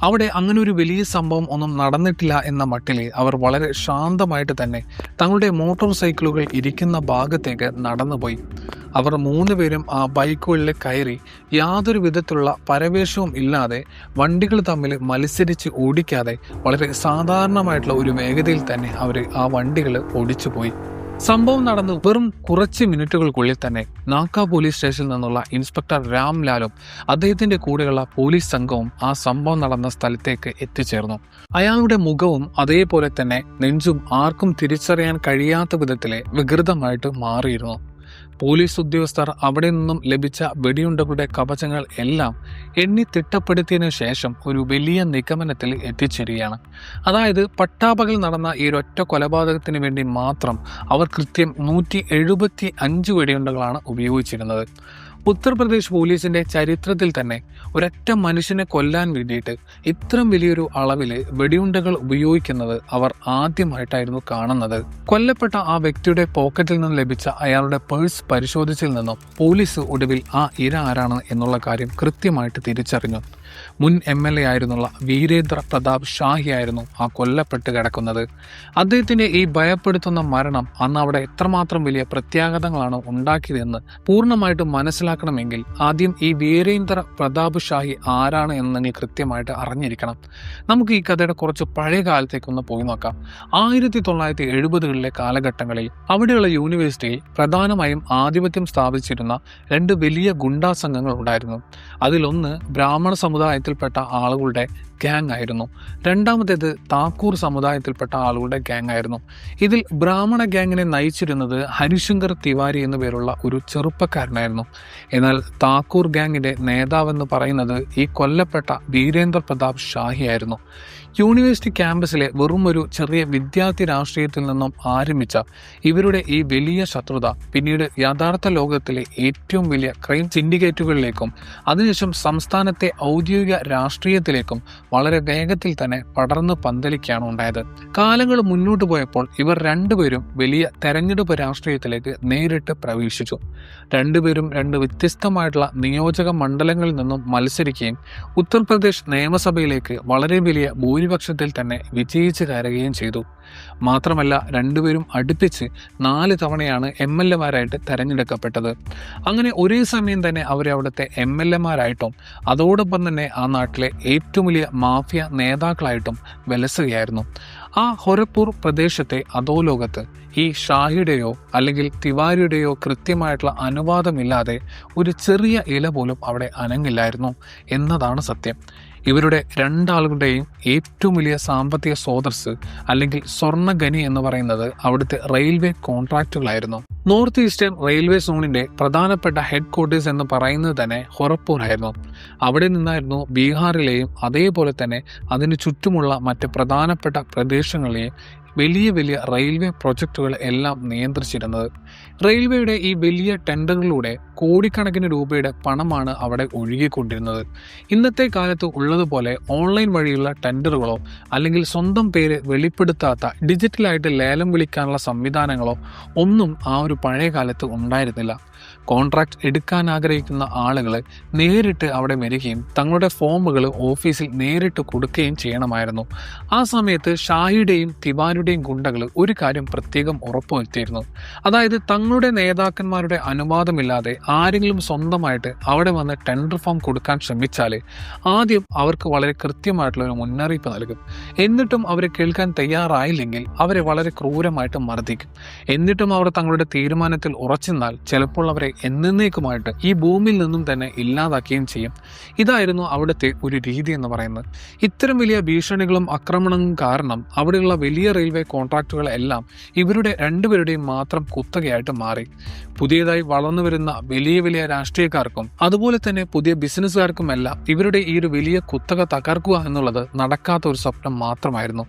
അവിടെ അങ്ങനെ ഒരു വലിയ സംഭവം ഒന്നും നടന്നിട്ടില്ല എന്ന മട്ടിലെ അവർ വളരെ ശാന്തമായിട്ട് തന്നെ തങ്ങളുടെ മോട്ടോർ സൈക്കിളുകൾ ഇരിക്കുന്ന ഭാഗത്തേക്ക് നടന്നുപോയി. അവർ 3 പേരും ആ ബൈക്കുകളിൽ കയറി യാതൊരു വിധത്തിലുള്ള പരവേശവും ഇല്ലാതെ, വണ്ടികൾ തമ്മിൽ മത്സരിച്ച് ഓടിക്കാതെ വളരെ സാധാരണമായിട്ടുള്ള ഒരു വേഗതയിൽ തന്നെ അവർ ആ വണ്ടികൾ ഓടിച്ചു പോയി. സംഭവം നടന്ന് വെറും കുറച്ച് മിനിറ്റുകൾക്കുള്ളിൽ തന്നെ നാക്ക പോലീസ് സ്റ്റേഷനിൽ നിന്നുള്ള ഇൻസ്പെക്ടർ രാംലാലും അദ്ദേഹത്തിന്റെ കൂടെയുള്ള പോലീസ് സംഘവും ആ സംഭവം നടന്ന സ്ഥലത്തേക്ക് എത്തിച്ചേർന്നു. അയാളുടെ മുഖവും അതേപോലെ തന്നെ നെഞ്ചും ആർക്കും തിരിച്ചറിയാൻ കഴിയാത്ത വിധത്തിലെ വികൃതമായിട്ട് മാറിയിരുന്നു. പോലീസ് ഉദ്യോഗസ്ഥർ അവിടെ നിന്നും ലഭിച്ച വെടിയുണ്ടകളുടെ കവചങ്ങൾ എല്ലാം എണ്ണി തിട്ടപ്പെടുത്തിയതിനു ശേഷം ഒരു വലിയ നിഗമനത്തിൽ എത്തിച്ചേരുകയാണ്. അതായത് പട്ടാപകൽ നടന്ന ഈ ഒരൊറ്റ കൊലപാതകത്തിന് വേണ്ടി മാത്രം അവർ കൃത്യം 175 വെടിയുണ്ടകളാണ് ഉപയോഗിച്ചിരുന്നത്. ഉത്തർപ്രദേശ് പോലീസിന്റെ ചരിത്രത്തിൽ തന്നെ ഒരൊറ്റ മനുഷ്യനെ കൊല്ലാൻ വേണ്ടിയിട്ട് ഇത്രയും വലിയൊരു അളവിൽ വെടിയുണ്ടകൾ ഉപയോഗിക്കുന്നത് അവർ ആദ്യമായിട്ടായിരുന്നു കാണുന്നത്. കൊല്ലപ്പെട്ട ആ വ്യക്തിയുടെ പോക്കറ്റിൽ നിന്ന് ലഭിച്ച അയാളുടെ പേഴ്സ് പരിശോധിച്ചതിൽ നിന്നും പോലീസ് ഒടുവിൽ ആ ഇര ആരാണ് എന്നുള്ള കാര്യം കൃത്യമായിട്ട് തിരിച്ചറിഞ്ഞു. മുൻ MLA ആയിരുന്നുള്ള വീരേന്ദ്ര പ്രതാപ് ഷാഹി ആയിരുന്നു ആ കൊല്ലപ്പെട്ട് കിടക്കുന്നത്. അദ്ദേഹത്തിന്റെ ഈ ഭയപ്പെടുത്തുന്ന മരണം അന്ന് അവിടെ എത്രമാത്രം വലിയ പ്രത്യാഘാതങ്ങളാണ് ഉണ്ടാക്കിയതെന്ന് പൂർണ്ണമായിട്ട് മനസ്സിലാക്കണമെങ്കിൽ ആദ്യം ഈ വീരേന്ദ്ര പ്രതാപ് ഷാഹി ആരാണ് എന്ന് നീ കൃത്യമായിട്ട് അറിഞ്ഞിരിക്കണം. നമുക്ക് ഈ കഥയുടെ കുറച്ച് പഴയ കാലത്തേക്കൊന്ന് പോയി നോക്കാം. 1970കളിലെ കാലഘട്ടങ്ങളിൽ അവിടെയുള്ള യൂണിവേഴ്സിറ്റിയിൽ പ്രധാനമായും ആധിപത്യം സ്ഥാപിച്ചിരുന്ന 2 വലിയ ഗുണ്ടാ സംഘങ്ങൾ ഉണ്ടായിരുന്നു. അതിലൊന്ന് ബ്രാഹ്മണ സമുദായത്തിൽപ്പെട്ട ആളുകളുടെ ഗ്യാങ് ആയിരുന്നു. രണ്ടാമത്തേത് താക്കൂർ സമുദായത്തിൽപ്പെട്ട ആളുകളുടെ ഗ്യാങ് ആയിരുന്നു. ഇതിൽ ബ്രാഹ്മണ ഗ്യാങ്ങിനെ നയിച്ചിരുന്നത് ഹരിശങ്കർ തിവാരി എന്നു പേരുള്ള ഒരു ചെറുപ്പക്കാരനായിരുന്നു. എന്നാൽ താക്കൂർ ഗ്യാങ്ങിന്റെ നേതാവെന്ന് പറയുന്നത് ഈ കൊല്ലപ്പെട്ട വീരേന്ദ്ര പ്രതാപ് ഷാഹി ആയിരുന്നു. യൂണിവേഴ്സിറ്റി ക്യാമ്പസിലെ വെറും ഒരു ചെറിയ വിദ്യാർത്ഥി രാഷ്ട്രീയത്തിൽ നിന്നും ആരംഭിച്ച ഇവരുടെ ഈ വലിയ ശത്രുത പിന്നീട് യഥാർത്ഥ ലോകത്തിലെ ഏറ്റവും വലിയ ക്രൈം സിൻഡിക്കേറ്റുകളിലേക്കും അതിനുശേഷം സംസ്ഥാനത്തെ ഔദ്യോഗിക രാഷ്ട്രീയത്തിലേക്കും വളരെ വേഗത്തിൽ തന്നെ പടർന്ന് പന്തലിക്കുകയാണ് ഉണ്ടായത്. കാലങ്ങൾ മുന്നോട്ട് പോയപ്പോൾ ഇവർ 2 പേരും വലിയ തെരഞ്ഞെടുപ്പ് രാഷ്ട്രീയത്തിലേക്ക് നേരിട്ട് പ്രവേശിച്ചു. 2 പേരും 2 വ്യത്യസ്തമായിട്ടുള്ള നിയോജക മണ്ഡലങ്ങളിൽ നിന്നും മത്സരിക്കുകയും ഉത്തർപ്രദേശ് നിയമസഭയിലേക്ക് വളരെ വലിയ ഭൂരിപക്ഷത്തിൽ തന്നെ വിജയിച്ച് കയറുകയും ചെയ്തു. മാത്രമല്ല 2 പേരും അടുപ്പിച്ച് 4 തവണയാണ് MLA-മാരായിട്ട് തെരഞ്ഞെടുക്കപ്പെട്ടത്. അങ്ങനെ ഒരേ സമയം തന്നെ അവരെ അവിടുത്തെ MLA-മാരായിട്ടും അതോടൊപ്പം തന്നെ ആ നാട്ടിലെ ഏറ്റവും വലിയ മാഫിയ നേതാക്കളായിട്ടും വിലസുകയായിരുന്നു. ആ ഹൊരപ്പൂർ പ്രദേശത്തെ അധോലോകത്ത് ഈ ഷാഹിയുടെയോ അല്ലെങ്കിൽ തിവാരിയുടെയോ കൃത്യമായിട്ടുള്ള അനുവാദമില്ലാതെ ഒരു ചെറിയ ഇല പോലും അവിടെ അനങ്ങില്ലായിരുന്നു എന്നതാണ് സത്യം. ഇവരുടെ രണ്ടാളുകളുടെയും ഏറ്റവും വലിയ സാമ്പത്തിക സ്രോതസ് അല്ലെങ്കിൽ സ്വർണ്ണഖനി എന്ന് പറയുന്നത് അവിടുത്തെ റെയിൽവേ കോൺട്രാക്റ്റുകളായിരുന്നു. നോർത്ത് ഈസ്റ്റേൺ റെയിൽവേ സോണിന്റെ പ്രധാനപ്പെട്ട ഹെഡ് ക്വാർട്ടേഴ്സ് എന്ന് പറയുന്നത് തന്നെ ഹൊറപ്പൂർ ആയിരുന്നു. അവിടെ നിന്നായിരുന്നു ബീഹാറിലെയും അതേപോലെ തന്നെ അതിന് ചുറ്റുമുള്ള മറ്റ് പ്രധാനപ്പെട്ട പ്രദേശങ്ങളിലെയും വലിയ വലിയ റെയിൽവേ പ്രൊജക്റ്റുകൾ എല്ലാം നിയന്ത്രിച്ചിരുന്നത്. റെയിൽവേയുടെ ഈ വലിയ ടെൻഡറുകളിലൂടെ കോടിക്കണക്കിന് രൂപയുടെ പണമാണ് അവിടെ ഒഴുകിക്കൊണ്ടിരുന്നത്. ഇന്നത്തെ കാലത്ത് ഉള്ളതുപോലെ ഓൺലൈൻ വഴിയുള്ള ടെൻഡറുകളോ അല്ലെങ്കിൽ സ്വന്തം പേര് വെളിപ്പെടുത്താത്ത ഡിജിറ്റലായിട്ട് ലേലം വിളിക്കാനുള്ള സംവിധാനങ്ങളോ ഒന്നും ആ ഒരു പഴയ കാലത്ത് ഉണ്ടായിരുന്നില്ല. കോൺട്രാക്ട് എടുക്കാൻ ആഗ്രഹിക്കുന്ന ആളുകൾ നേരിട്ട് അവിടെ വരികയും തങ്ങളുടെ ഫോമുകൾ ഓഫീസിൽ നേരിട്ട് കൊടുക്കുകയും ചെയ്യണമായിരുന്നു. ആ സമയത്ത് ഷാഹിയുടെയും തിവാരിയുടെയും ഗുണ്ടകൾ ഒരു കാര്യം പ്രത്യേകം ഉറപ്പുവരുത്തിയിരുന്നു. അതായത് തങ്ങളുടെ നേതാക്കന്മാരുടെ അനുവാദമില്ലാതെ ആരെങ്കിലും സ്വന്തമായിട്ട് അവിടെ വന്ന് ടെൻഡർ ഫോം കൊടുക്കാൻ ശ്രമിച്ചാൽ ആദ്യം അവർക്ക് വളരെ കൃത്യമായിട്ടുള്ള ഒരു മുന്നറിയിപ്പ് നൽകും. എന്നിട്ടും അവരെ കേൾക്കാൻ തയ്യാറായില്ലെങ്കിൽ അവരെ വളരെ ക്രൂരമായിട്ട് മർദ്ദിക്കും. എന്നിട്ടും അവർ തങ്ങളുടെ തീരുമാനത്തിൽ ഉറച്ചെന്നാൽ ചിലപ്പോൾ അവരെ എന്നേക്കുമായിട്ട് ഈ ഭൂമിയിൽ നിന്നും തന്നെ ഇല്ലാതാക്കുകയും ചെയ്യും. ഇതായിരുന്നു അവിടുത്തെ ഒരു രീതി എന്ന് പറയുന്നത്. ഇത്തരം വലിയ ഭീഷണികളും ആക്രമണങ്ങളും കാരണം അവിടെയുള്ള വലിയ റെയിൽവേ കോൺട്രാക്റ്റുകൾ എല്ലാം ഇവരുടെ രണ്ടുപേരുടെയും മാത്രം കുത്തകയായിട്ട് മാറി. പുതിയതായി വളർന്നു വരുന്ന വലിയ വലിയ രാഷ്ട്രീയക്കാർക്കും അതുപോലെ തന്നെ പുതിയ ബിസിനസ്സുകാർക്കുമെല്ലാം ഇവരുടെ ഈ ഒരു വലിയ കുത്തക തകർക്കുക എന്നുള്ളത് നടക്കാത്ത ഒരു സ്വപ്നം മാത്രമായിരുന്നു.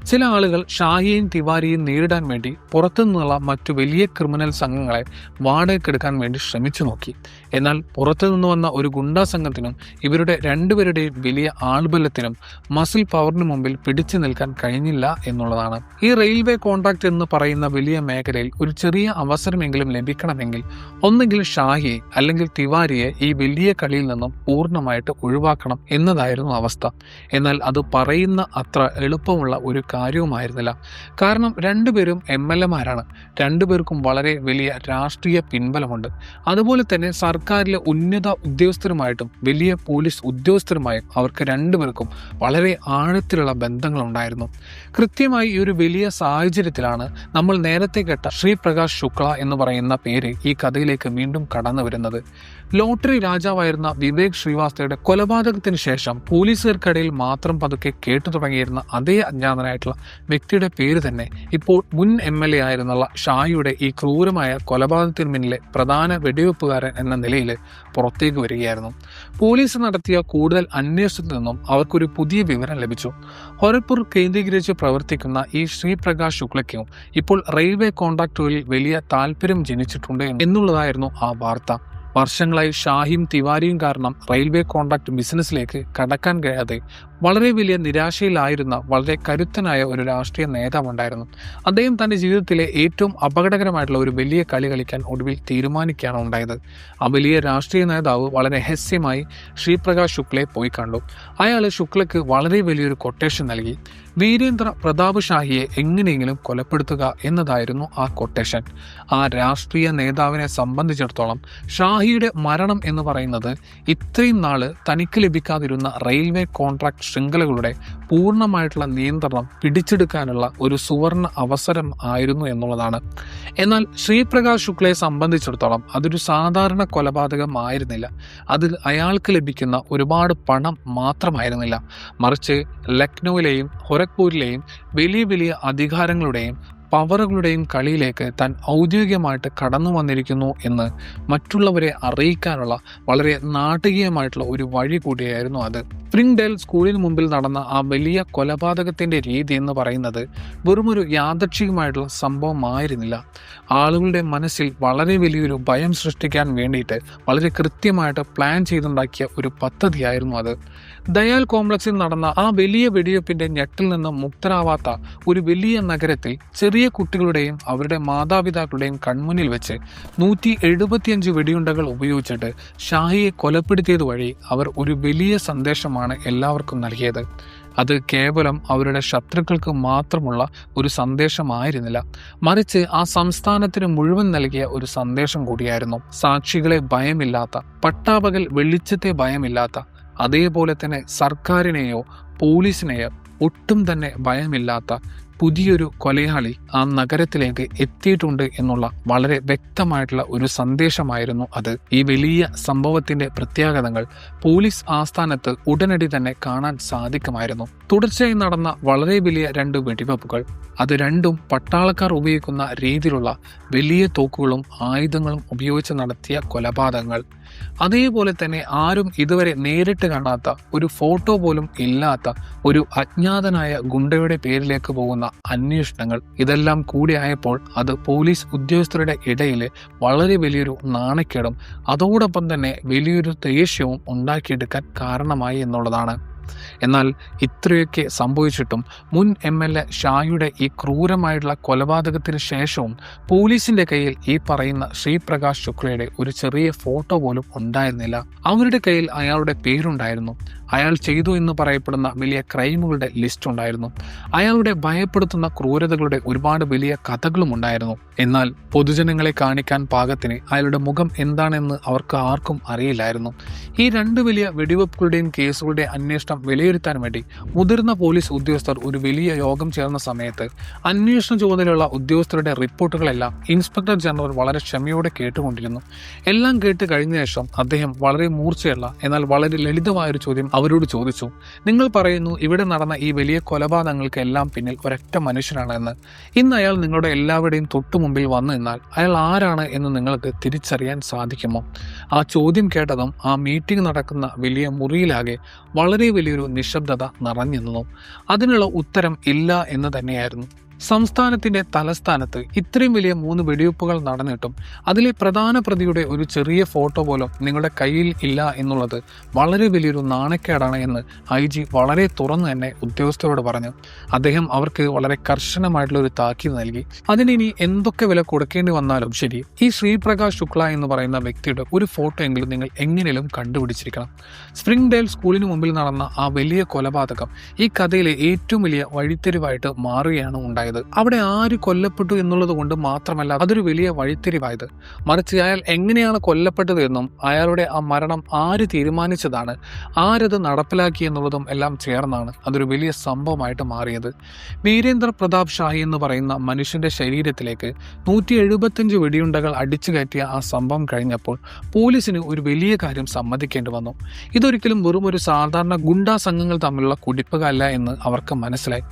ചില ആളുകൾ ഷാഹിയെയും തിവാരിയെയും നേരിടാൻ വേണ്ടി പുറത്തുനിന്നുള്ള മറ്റു വലിയ ക്രിമിനൽ സംഘങ്ങളെ വാടകയ്ക്കെടുക്കാൻ വേണ്ടി ശ്രമിച്ചു നോക്കി. എന്നാൽ പുറത്തുനിന്ന് വന്ന ഒരു ഗുണ്ടാ സംഘത്തിനും ഇവരുടെ രണ്ടുപേരുടെയും വലിയ ആൾബലത്തിനും മസിൽ പവറിന് മുമ്പിൽ പിടിച്ചു നിൽക്കാൻ കഴിഞ്ഞില്ല എന്നുള്ളതാണ്. ഈ റെയിൽവേ കോൺട്രാക്ട് എന്ന് പറയുന്ന വലിയ മേഖലയിൽ ഒരു ചെറിയ അവസരമെങ്കിലും ലഭിക്കണമെങ്കിൽ ഒന്നെങ്കിൽ ഷാഹിയെ അല്ലെങ്കിൽ തിവാരിയെ ഈ വലിയ കളിയിൽ നിന്നും പൂർണ്ണമായിട്ട് ഒഴിവാക്കണം എന്നതായിരുന്നു അവസ്ഥ. എന്നാൽ അത് പറയുന്ന അത്ര എളുപ്പമുള്ള ഒരു കാര്യവുമായിരുന്നില്ല. കാരണം രണ്ടുപേരും MLA-മാരാണ്. രണ്ടുപേർക്കും വളരെ വലിയ രാഷ്ട്രീയ പിൻബലമുണ്ട്. അതുപോലെ തന്നെ സർക്കാരിലെ ഉന്നത ഉദ്യോഗസ്ഥരുമായിട്ടും വലിയ പോലീസ് ഉദ്യോഗസ്ഥരുമായും അവർക്ക് രണ്ടുപേർക്കും വളരെ ആഴത്തിലുള്ള ബന്ധങ്ങളുണ്ടായിരുന്നു. കൃത്യമായി ഈ ഒരു വലിയ സാഹചര്യത്തിലാണ് നമ്മൾ നേരത്തെ കേട്ട ശ്രീപ്രകാശ് ശുക്ല എന്ന് പറയുന്ന പേര് ഈ കഥയിലേക്ക് വീണ്ടും കടന്നു വരുന്നത്. ലോട്ടറി രാജാവായിരുന്ന വിവേക് ശ്രീവാസ്തവയുടെ കൊലപാതകത്തിന് ശേഷം പോലീസുകാർക്കിടയിൽ മാത്രം പതുക്കെ കേട്ടു തുടങ്ങിയിരുന്ന അതേ അജ്ഞാതനായിട്ടുള്ള വ്യക്തിയുടെ പേര് തന്നെ ഇപ്പോൾ മുൻ MLA ആയിരുന്നുള്ള ഷാഹിയുടെ ഈ ക്രൂരമായ കൊലപാതകത്തിന് പിന്നിലെ പ്രധാന വെടിവെപ്പുകാരൻ എന്ന നിലയിൽ പുറത്തേക്ക് വരികയായിരുന്നു. പോലീസ് നടത്തിയ കൂടുതൽ അന്വേഷണത്തിൽ നിന്നും അവർക്കൊരു പുതിയ വിവരം ലഭിച്ചു. ഹൊറപ്പൂർ കേന്ദ്രീകരിച്ച് പ്രവർത്തിക്കുന്ന ഈ ശ്രീപ്രകാശ് ശുക്ലയ്ക്കും ഇപ്പോൾ റെയിൽവേ കോൺട്രാക്റ്റുകളിൽ വലിയ താല്പര്യം ജനിച്ചിട്ടുണ്ട് എന്നുള്ളതായിരുന്നു ആ വാർത്ത. വർഷങ്ങളായി ഷാഹിയും തിവാരിയും കാരണം റെയിൽവേ കോൺട്രാക്ട് ബിസിനസ്സിലേക്ക് കടക്കാൻ കഴിയാതെ വളരെ വലിയ നിരാശയിലായിരുന്ന വളരെ കരുത്തനായ ഒരു രാഷ്ട്രീയ നേതാവുണ്ടായിരുന്നു. അദ്ദേഹം തൻ്റെ ജീവിതത്തിലെ ഏറ്റവും അപകടകരമായിട്ടുള്ള ഒരു വലിയ കളി കളിക്കാൻ ഒടുവിൽ തീരുമാനിക്കുകയാണ് ഉണ്ടായത്. ആ വലിയ രാഷ്ട്രീയ നേതാവ് വളരെ രഹസ്യമായി ശ്രീപ്രകാശ് ശുക്ലയെ പോയി കണ്ടു. അയാൾ ശുക്ലയ്ക്ക് വളരെ വലിയൊരു കൊട്ടേഷൻ നൽകി. വീരേന്ദ്ര പ്രതാപ് ഷാഹിയെ എങ്ങനെയെങ്കിലും കൊലപ്പെടുത്തുക എന്നതായിരുന്നു ആ കൊട്ടേഷൻ. ആ രാഷ്ട്രീയ നേതാവിനെ സംബന്ധിച്ചിടത്തോളം ഷാഹിയുടെ മരണം എന്ന് പറയുന്നത് ഇത്രയും നാള് തനിക്ക് ലഭിക്കാതിരുന്ന റെയിൽവേ കോൺട്രാക്ട് ശൃംഖലകളുടെ പൂർണ്ണമായിട്ടുള്ള നിയന്ത്രണം പിടിച്ചെടുക്കാനുള്ള ഒരു സുവർണ അവസരം ആയിരുന്നു എന്നുള്ളതാണ്. എന്നാൽ ശ്രീപ്രകാശ് ശുക്ലയെ സംബന്ധിച്ചിടത്തോളം അതൊരു സാധാരണ കൊലപാതകമായിരുന്നില്ല. അതിൽ അയാൾക്ക് ലഭിക്കുന്ന ഒരുപാട് പണം മാത്രമായിരുന്നില്ല, മറിച്ച് ലക്നൌവിലെയും ഹൊരക്പൂരിലെയും വലിയ വലിയ അധികാരങ്ങളുടെയും പവറുകളുടെയും കളിയിലേക്ക് താൻ ഔദ്യോഗികമായിട്ട് കടന്നു വന്നിരിക്കുന്നു എന്ന് മറ്റുള്ളവരെ അറിയിക്കാനുള്ള വളരെ നാടകീയമായിട്ടുള്ള ഒരു വഴി കൂടിയായിരുന്നു അത്. സ്പ്രിംഗ്ഡേൽ സ്കൂളിന് മുമ്പിൽ നടന്ന ആ വലിയ കൊലപാതകത്തിന്റെ രീതി എന്ന് പറയുന്നത് വെറുമൊരു യാദൃച്ഛികമായിട്ടുള്ള സംഭവമായിരുന്നില്ല. ആളുകളുടെ മനസ്സിൽ വളരെ വലിയൊരു ഭയം സൃഷ്ടിക്കാൻ വേണ്ടിയിട്ട് വളരെ കൃത്യമായിട്ട് പ്ലാൻ ചെയ്തുണ്ടാക്കിയ ഒരു പദ്ധതിയായിരുന്നു അത്. ദയാൽ കോംപ്ലക്സിൽ നടന്ന ആ വലിയ വെടിവെപ്പിന്റെ ഞെട്ടിൽ നിന്ന് മുക്തരാവാത്ത ഒരു വലിയ നഗരത്തിൽ ചെറിയ കുട്ടികളുടെയും അവരുടെ മാതാപിതാക്കളുടെയും കൺമുന്നിൽ വെച്ച് 175 വെടിയുണ്ടകൾ ഉപയോഗിച്ചിട്ട് ഷാഹിയെ കൊലപ്പെടുത്തിയത് വഴി അവർ ഒരു വലിയ സന്ദേശമാണ് എല്ലാവർക്കും നൽകിയത്. അത് കേവലം അവരുടെ ശത്രുക്കൾക്ക് മാത്രമുള്ള ഒരു സന്ദേശമായിരുന്നില്ല, മറിച്ച് ആ സംസ്ഥാനത്തിന് മുഴുവൻ നൽകിയ ഒരു സന്ദേശം കൂടിയായിരുന്നു. സാക്ഷികളെ ഭയമില്ലാത്ത, പട്ടാപകൽ വെളിച്ചത്തെ ഭയമില്ലാത്ത, അതേപോലെ തന്നെ സർക്കാരിനെയോ പോലീസിനെയോ ഒട്ടും തന്നെ ഭയമില്ലാത്ത, പുതിയൊരു കൊലയാളി ആ നഗരത്തിലേക്ക് എത്തിയിട്ടുണ്ട് എന്നുള്ള വളരെ വ്യക്തമായിട്ടുള്ള ഒരു സന്ദേശമായിരുന്നു അത്. ഈ വലിയ സംഭവത്തിന്റെ പ്രത്യാഘാതങ്ങൾ പോലീസ് ആസ്ഥാനത്ത് ഉടനടി തന്നെ കാണാൻ സാധിക്കുമായിരുന്നു. തുടർച്ചയായി നടന്ന വളരെ വലിയ 2 വെടിവെപ്പുകൾ, അത് രണ്ടും പട്ടാളക്കാർ ഉപയോഗിക്കുന്ന രീതിയിലുള്ള വലിയ തോക്കുകളും ആയുധങ്ങളും ഉപയോഗിച്ച് നടത്തിയ കൊലപാതകങ്ങൾ, അതേപോലെ തന്നെ ആരും ഇതുവരെ നേരിട്ട് കാണാത്ത, ഒരു ഫോട്ടോ പോലും ഇല്ലാത്ത ഒരു അജ്ഞാതനായ ഗുണ്ടയുടെ പേരിലേക്ക് പോകുന്ന അന്വേഷണങ്ങൾ, ഇതെല്ലാം കൂടിയായപ്പോൾ അത് പോലീസ് ഉദ്യോഗസ്ഥരുടെ ഇടയിൽ വളരെ വലിയൊരു നാണക്കേടും അതോടൊപ്പം തന്നെ വലിയൊരു ദേഷ്യവും ഉണ്ടാക്കിയെടുക്കാൻ കാരണമായി എന്നുള്ളതാണ്. എന്നാൽ ഇത്രയൊക്കെ സംഭവിച്ചിട്ടും മുൻ MLA ഷായുടെ ഈ ക്രൂരമായിട്ടുള്ള കൊലപാതകത്തിന് ശേഷവും പോലീസിന്റെ കയ്യിൽ ഈ പറയുന്ന ശ്രീപ്രകാശ് ശുക്ലയുടെ ഒരു ചെറിയ ഫോട്ടോ പോലും ഉണ്ടായിരുന്നില്ല. അവരുടെ കയ്യിൽ അയാളുടെ പേരുണ്ടായിരുന്നു, അയാൾ ചെയ്തു എന്ന് പറയപ്പെടുന്ന വലിയ ക്രൈമുകളുടെ ലിസ്റ്റ് ഉണ്ടായിരുന്നു, അയാളുടെ ഭയപ്പെടുത്തുന്ന ക്രൂരതകളുടെ ഒരുപാട് വലിയ കഥകളും ഉണ്ടായിരുന്നു. എന്നാൽ പൊതുജനങ്ങളെ കാണിക്കാൻ പാകത്തിന് അയാളുടെ മുഖം എന്താണെന്ന് അവർക്ക് ആർക്കും അറിയില്ലായിരുന്നു. ഈ 2 വലിയ വെടിവെപ്പുകളുടെയും കേസുകളുടെ അന്വേഷണം വിലയിരുത്താൻ വേണ്ടി മുതിർന്ന പോലീസ് ഉദ്യോഗസ്ഥർ ഒരു വലിയ യോഗം ചേർന്ന സമയത്ത് അന്വേഷണ ചുമതലയുള്ള ഉദ്യോഗസ്ഥരുടെ റിപ്പോർട്ടുകളെല്ലാം ഇൻസ്പെക്ടർ ജനറൽ വളരെ ക്ഷമയോടെ കേട്ടുകൊണ്ടിരുന്നു. എല്ലാം കേട്ട് കഴിഞ്ഞ ശേഷം അദ്ദേഹം വളരെ മൂർച്ചയുള്ള എന്നാൽ വളരെ ലളിതമായൊരു ചോദ്യം അവരോട് ചോദിച്ചു. നിങ്ങൾ പറയുന്നു ഇവിടെ നടന്ന ഈ വലിയ കൊലപാതകങ്ങൾക്ക് എല്ലാം പിന്നിൽ ഒരൊറ്റ മനുഷ്യനാണ് എന്ന്. ഇന്ന് അയാൾ നിങ്ങളുടെ എല്ലാവരുടെയും തൊട്ടു മുമ്പിൽ വന്നു നിന്നാൽ അയാൾ ആരാണ് എന്ന് നിങ്ങൾക്ക് തിരിച്ചറിയാൻ സാധിക്കുമോ? ആ ചോദ്യം കേട്ടതും ആ മീറ്റിംഗ് നടക്കുന്ന വലിയ മുറിയിലാകെ വളരെ വലിയൊരു നിശബ്ദത നിറഞ്ഞിരുന്നു. അതിനുള്ള ഉത്തരം ഇല്ല എന്ന് തന്നെയായിരുന്നു. സംസ്ഥാനത്തിന്റെ തലസ്ഥാനത്ത് ഇത്രയും വലിയ 3 വെടിവെപ്പുകൾ നടന്നിട്ടും അതിലെ പ്രധാന പ്രതിയുടെ ഒരു ചെറിയ ഫോട്ടോ പോലും നിങ്ങളുടെ കയ്യിൽ ഇല്ല എന്നുള്ളത് വളരെ വലിയൊരു നാണക്കേടാണ് എന്ന് IG വളരെ തുറന്നു തന്നെ ഉദ്യോഗസ്ഥരോട് പറഞ്ഞു. അദ്ദേഹം അവർക്ക് വളരെ കർശനമായിട്ടുള്ള ഒരു താക്കീത് നൽകി. അതിനി എന്തൊക്കെ വില കൊടുക്കേണ്ടി വന്നാലും ശരി, ഈ ശ്രീപ്രകാശ് ശുക്ല എന്ന് പറയുന്ന വ്യക്തിയുടെ ഒരു ഫോട്ടോ എങ്കിലും നിങ്ങൾ എങ്ങനെയും കണ്ടുപിടിച്ചിരിക്കണം. സ്പ്രിംഗ് ഡേൽ സ്കൂളിന് മുമ്പിൽ നടന്ന ആ വലിയ കൊലപാതകം ഈ കഥയിലെ ഏറ്റവും വലിയ വഴിത്തിരിവായിട്ട് മാറുകയാണ് ഉണ്ടായത്. അവിടെ ആര് കൊല്ലപ്പെട്ടു എന്നുള്ളത് കൊണ്ട് മാത്രമല്ല അതൊരു വലിയ വഴിത്തിരിവായത്, മറിച്ച് അയാൾ എങ്ങനെയാണ് കൊല്ലപ്പെട്ടത് എന്നും അയാളുടെ ആ മരണം ആര് തീരുമാനിച്ചതാണ്, ആരത് നടപ്പിലാക്കി എന്നുള്ളതും എല്ലാം ചേർന്നാണ് അതൊരു വലിയ സംഭവമായിട്ട് മാറിയത്. വീരേന്ദ്ര പ്രതാപ് ഷാഹി എന്ന് പറയുന്ന മനുഷ്യന്റെ ശരീരത്തിലേക്ക് 175 വെടിയുണ്ടകൾ അടിച്ചു കയറ്റിയ ആ സംഭവം കഴിഞ്ഞപ്പോൾ പോലീസിന് ഒരു വലിയ കാര്യം സമ്മതിക്കേണ്ടി വന്നു. ഇതൊരിക്കലും വെറും ഒരു സാധാരണ ഗുണ്ടാ സംഘങ്ങൾ തമ്മിലുള്ള കുടിപ്പകല്ല എന്ന് അവർക്ക് മനസ്സിലായി.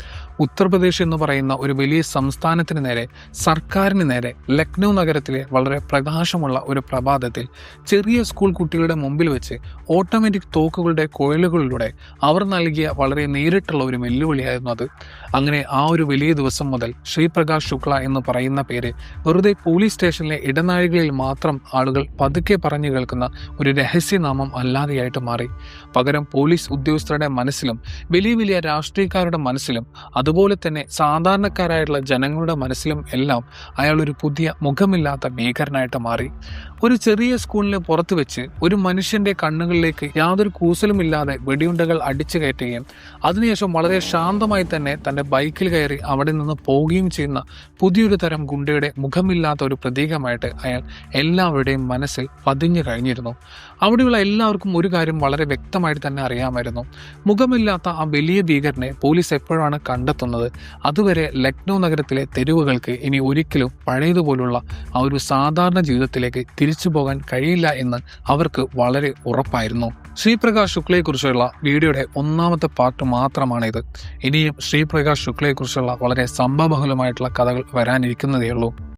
ഉത്തർപ്രദേശ് എന്ന് പറയുന്ന ഒരു വലിയ സംസ്ഥാനത്തിന് നേരെ, സർക്കാരിന് നേരെ ലക്നൗ നഗരത്തിലെ വളരെ പ്രകാശമുള്ള ഒരു പ്രഭാതത്തിൽ ചെറിയ സ്കൂൾ കുട്ടികളുടെ മുമ്പിൽ വെച്ച് ഓട്ടോമാറ്റിക് തോക്കുകളുടെ കുഴലുകളിലൂടെ അവർ നൽകിയ വളരെ നേരിട്ടുള്ള ഒരു വെല്ലുവിളിയായിരുന്നു അത്. അങ്ങനെ ആ ഒരു വലിയ ദിവസം മുതൽ ശ്രീപ്രകാശ് ശുക്ല എന്ന് പറയുന്ന പേര് വെറുതെ പോലീസ് സ്റ്റേഷനിലെ ഇടനാഴികളിൽ മാത്രം ആളുകൾ പതുക്കെ പറഞ്ഞു കേൾക്കുന്ന ഒരു രഹസ്യനാമം അല്ലാതെയായിട്ട് മാറി. പകരം പോലീസ് ഉദ്യോഗസ്ഥരുടെ മനസ്സിലും വലിയ വലിയ രാഷ്ട്രീയക്കാരുടെ മനസ്സിലും അതുപോലെ തന്നെ സാധാരണക്കാരായിട്ടുള്ള ജനങ്ങളുടെ മനസ്സിലും എല്ലാം അയാൾ ഒരു പുതിയ മുഖമില്ലാത്ത ഭീകരനായിട്ട് മാറി. ഒരു ചെറിയ സ്കൂളിന് പുറത്ത് വെച്ച് ഒരു മനുഷ്യന്റെ കണ്ണുകളിലേക്ക് യാതൊരു കൂസലുമില്ലാതെ വെടിയുണ്ടകൾ അടിച്ചു കയറ്റുകയും അതിനുശേഷം വളരെ ശാന്തമായി തന്നെ തന്റെ ബൈക്കിൽ കയറി അവിടെ നിന്ന് പോവുകയും ചെയ്യുന്ന പുതിയൊരു തരം ഗുണ്ടയുടെ മുഖമില്ലാത്ത ഒരു പ്രതീകമായിട്ട് അയാൾ എല്ലാവരുടെയും മനസ്സിൽ പതിഞ്ഞു കഴിഞ്ഞിരുന്നു. അവിടെയുള്ള എല്ലാവർക്കും ഒരു കാര്യം വളരെ വ്യക്തമായിട്ട് തന്നെ അറിയാമായിരുന്നു. മുഖമില്ലാത്ത ആ വലിയ ഭീകരനെ പോലീസ് എപ്പോഴാണ് കണ്ടെത്തുന്നത്, അതുവരെ ലക്നൗ നഗരത്തിലെ തെരുവുകൾക്ക് ഇനി ഒരിക്കലും പഴയതുപോലുള്ള ആ ഒരു സാധാരണ ജീവിതത്തിലേക്ക് തിരിച്ചു പോകാൻ കഴിയില്ല എന്ന് അവർക്ക് വളരെ ഉറപ്പായിരുന്നു. ശ്രീപ്രകാശ് ശുക്ലയെക്കുറിച്ചുള്ള വീഡിയോയുടെ 1ാമത്തെ പാർട്ട് മാത്രമാണിത്. ഇനിയും ശ്രീപ്രകാശ് ശുക്ലയെക്കുറിച്ചുള്ള വളരെ സംഭവബഹുലമായിട്ടുള്ള കഥകൾ വരാനിരിക്കുന്നതേ ഉള്ളൂ.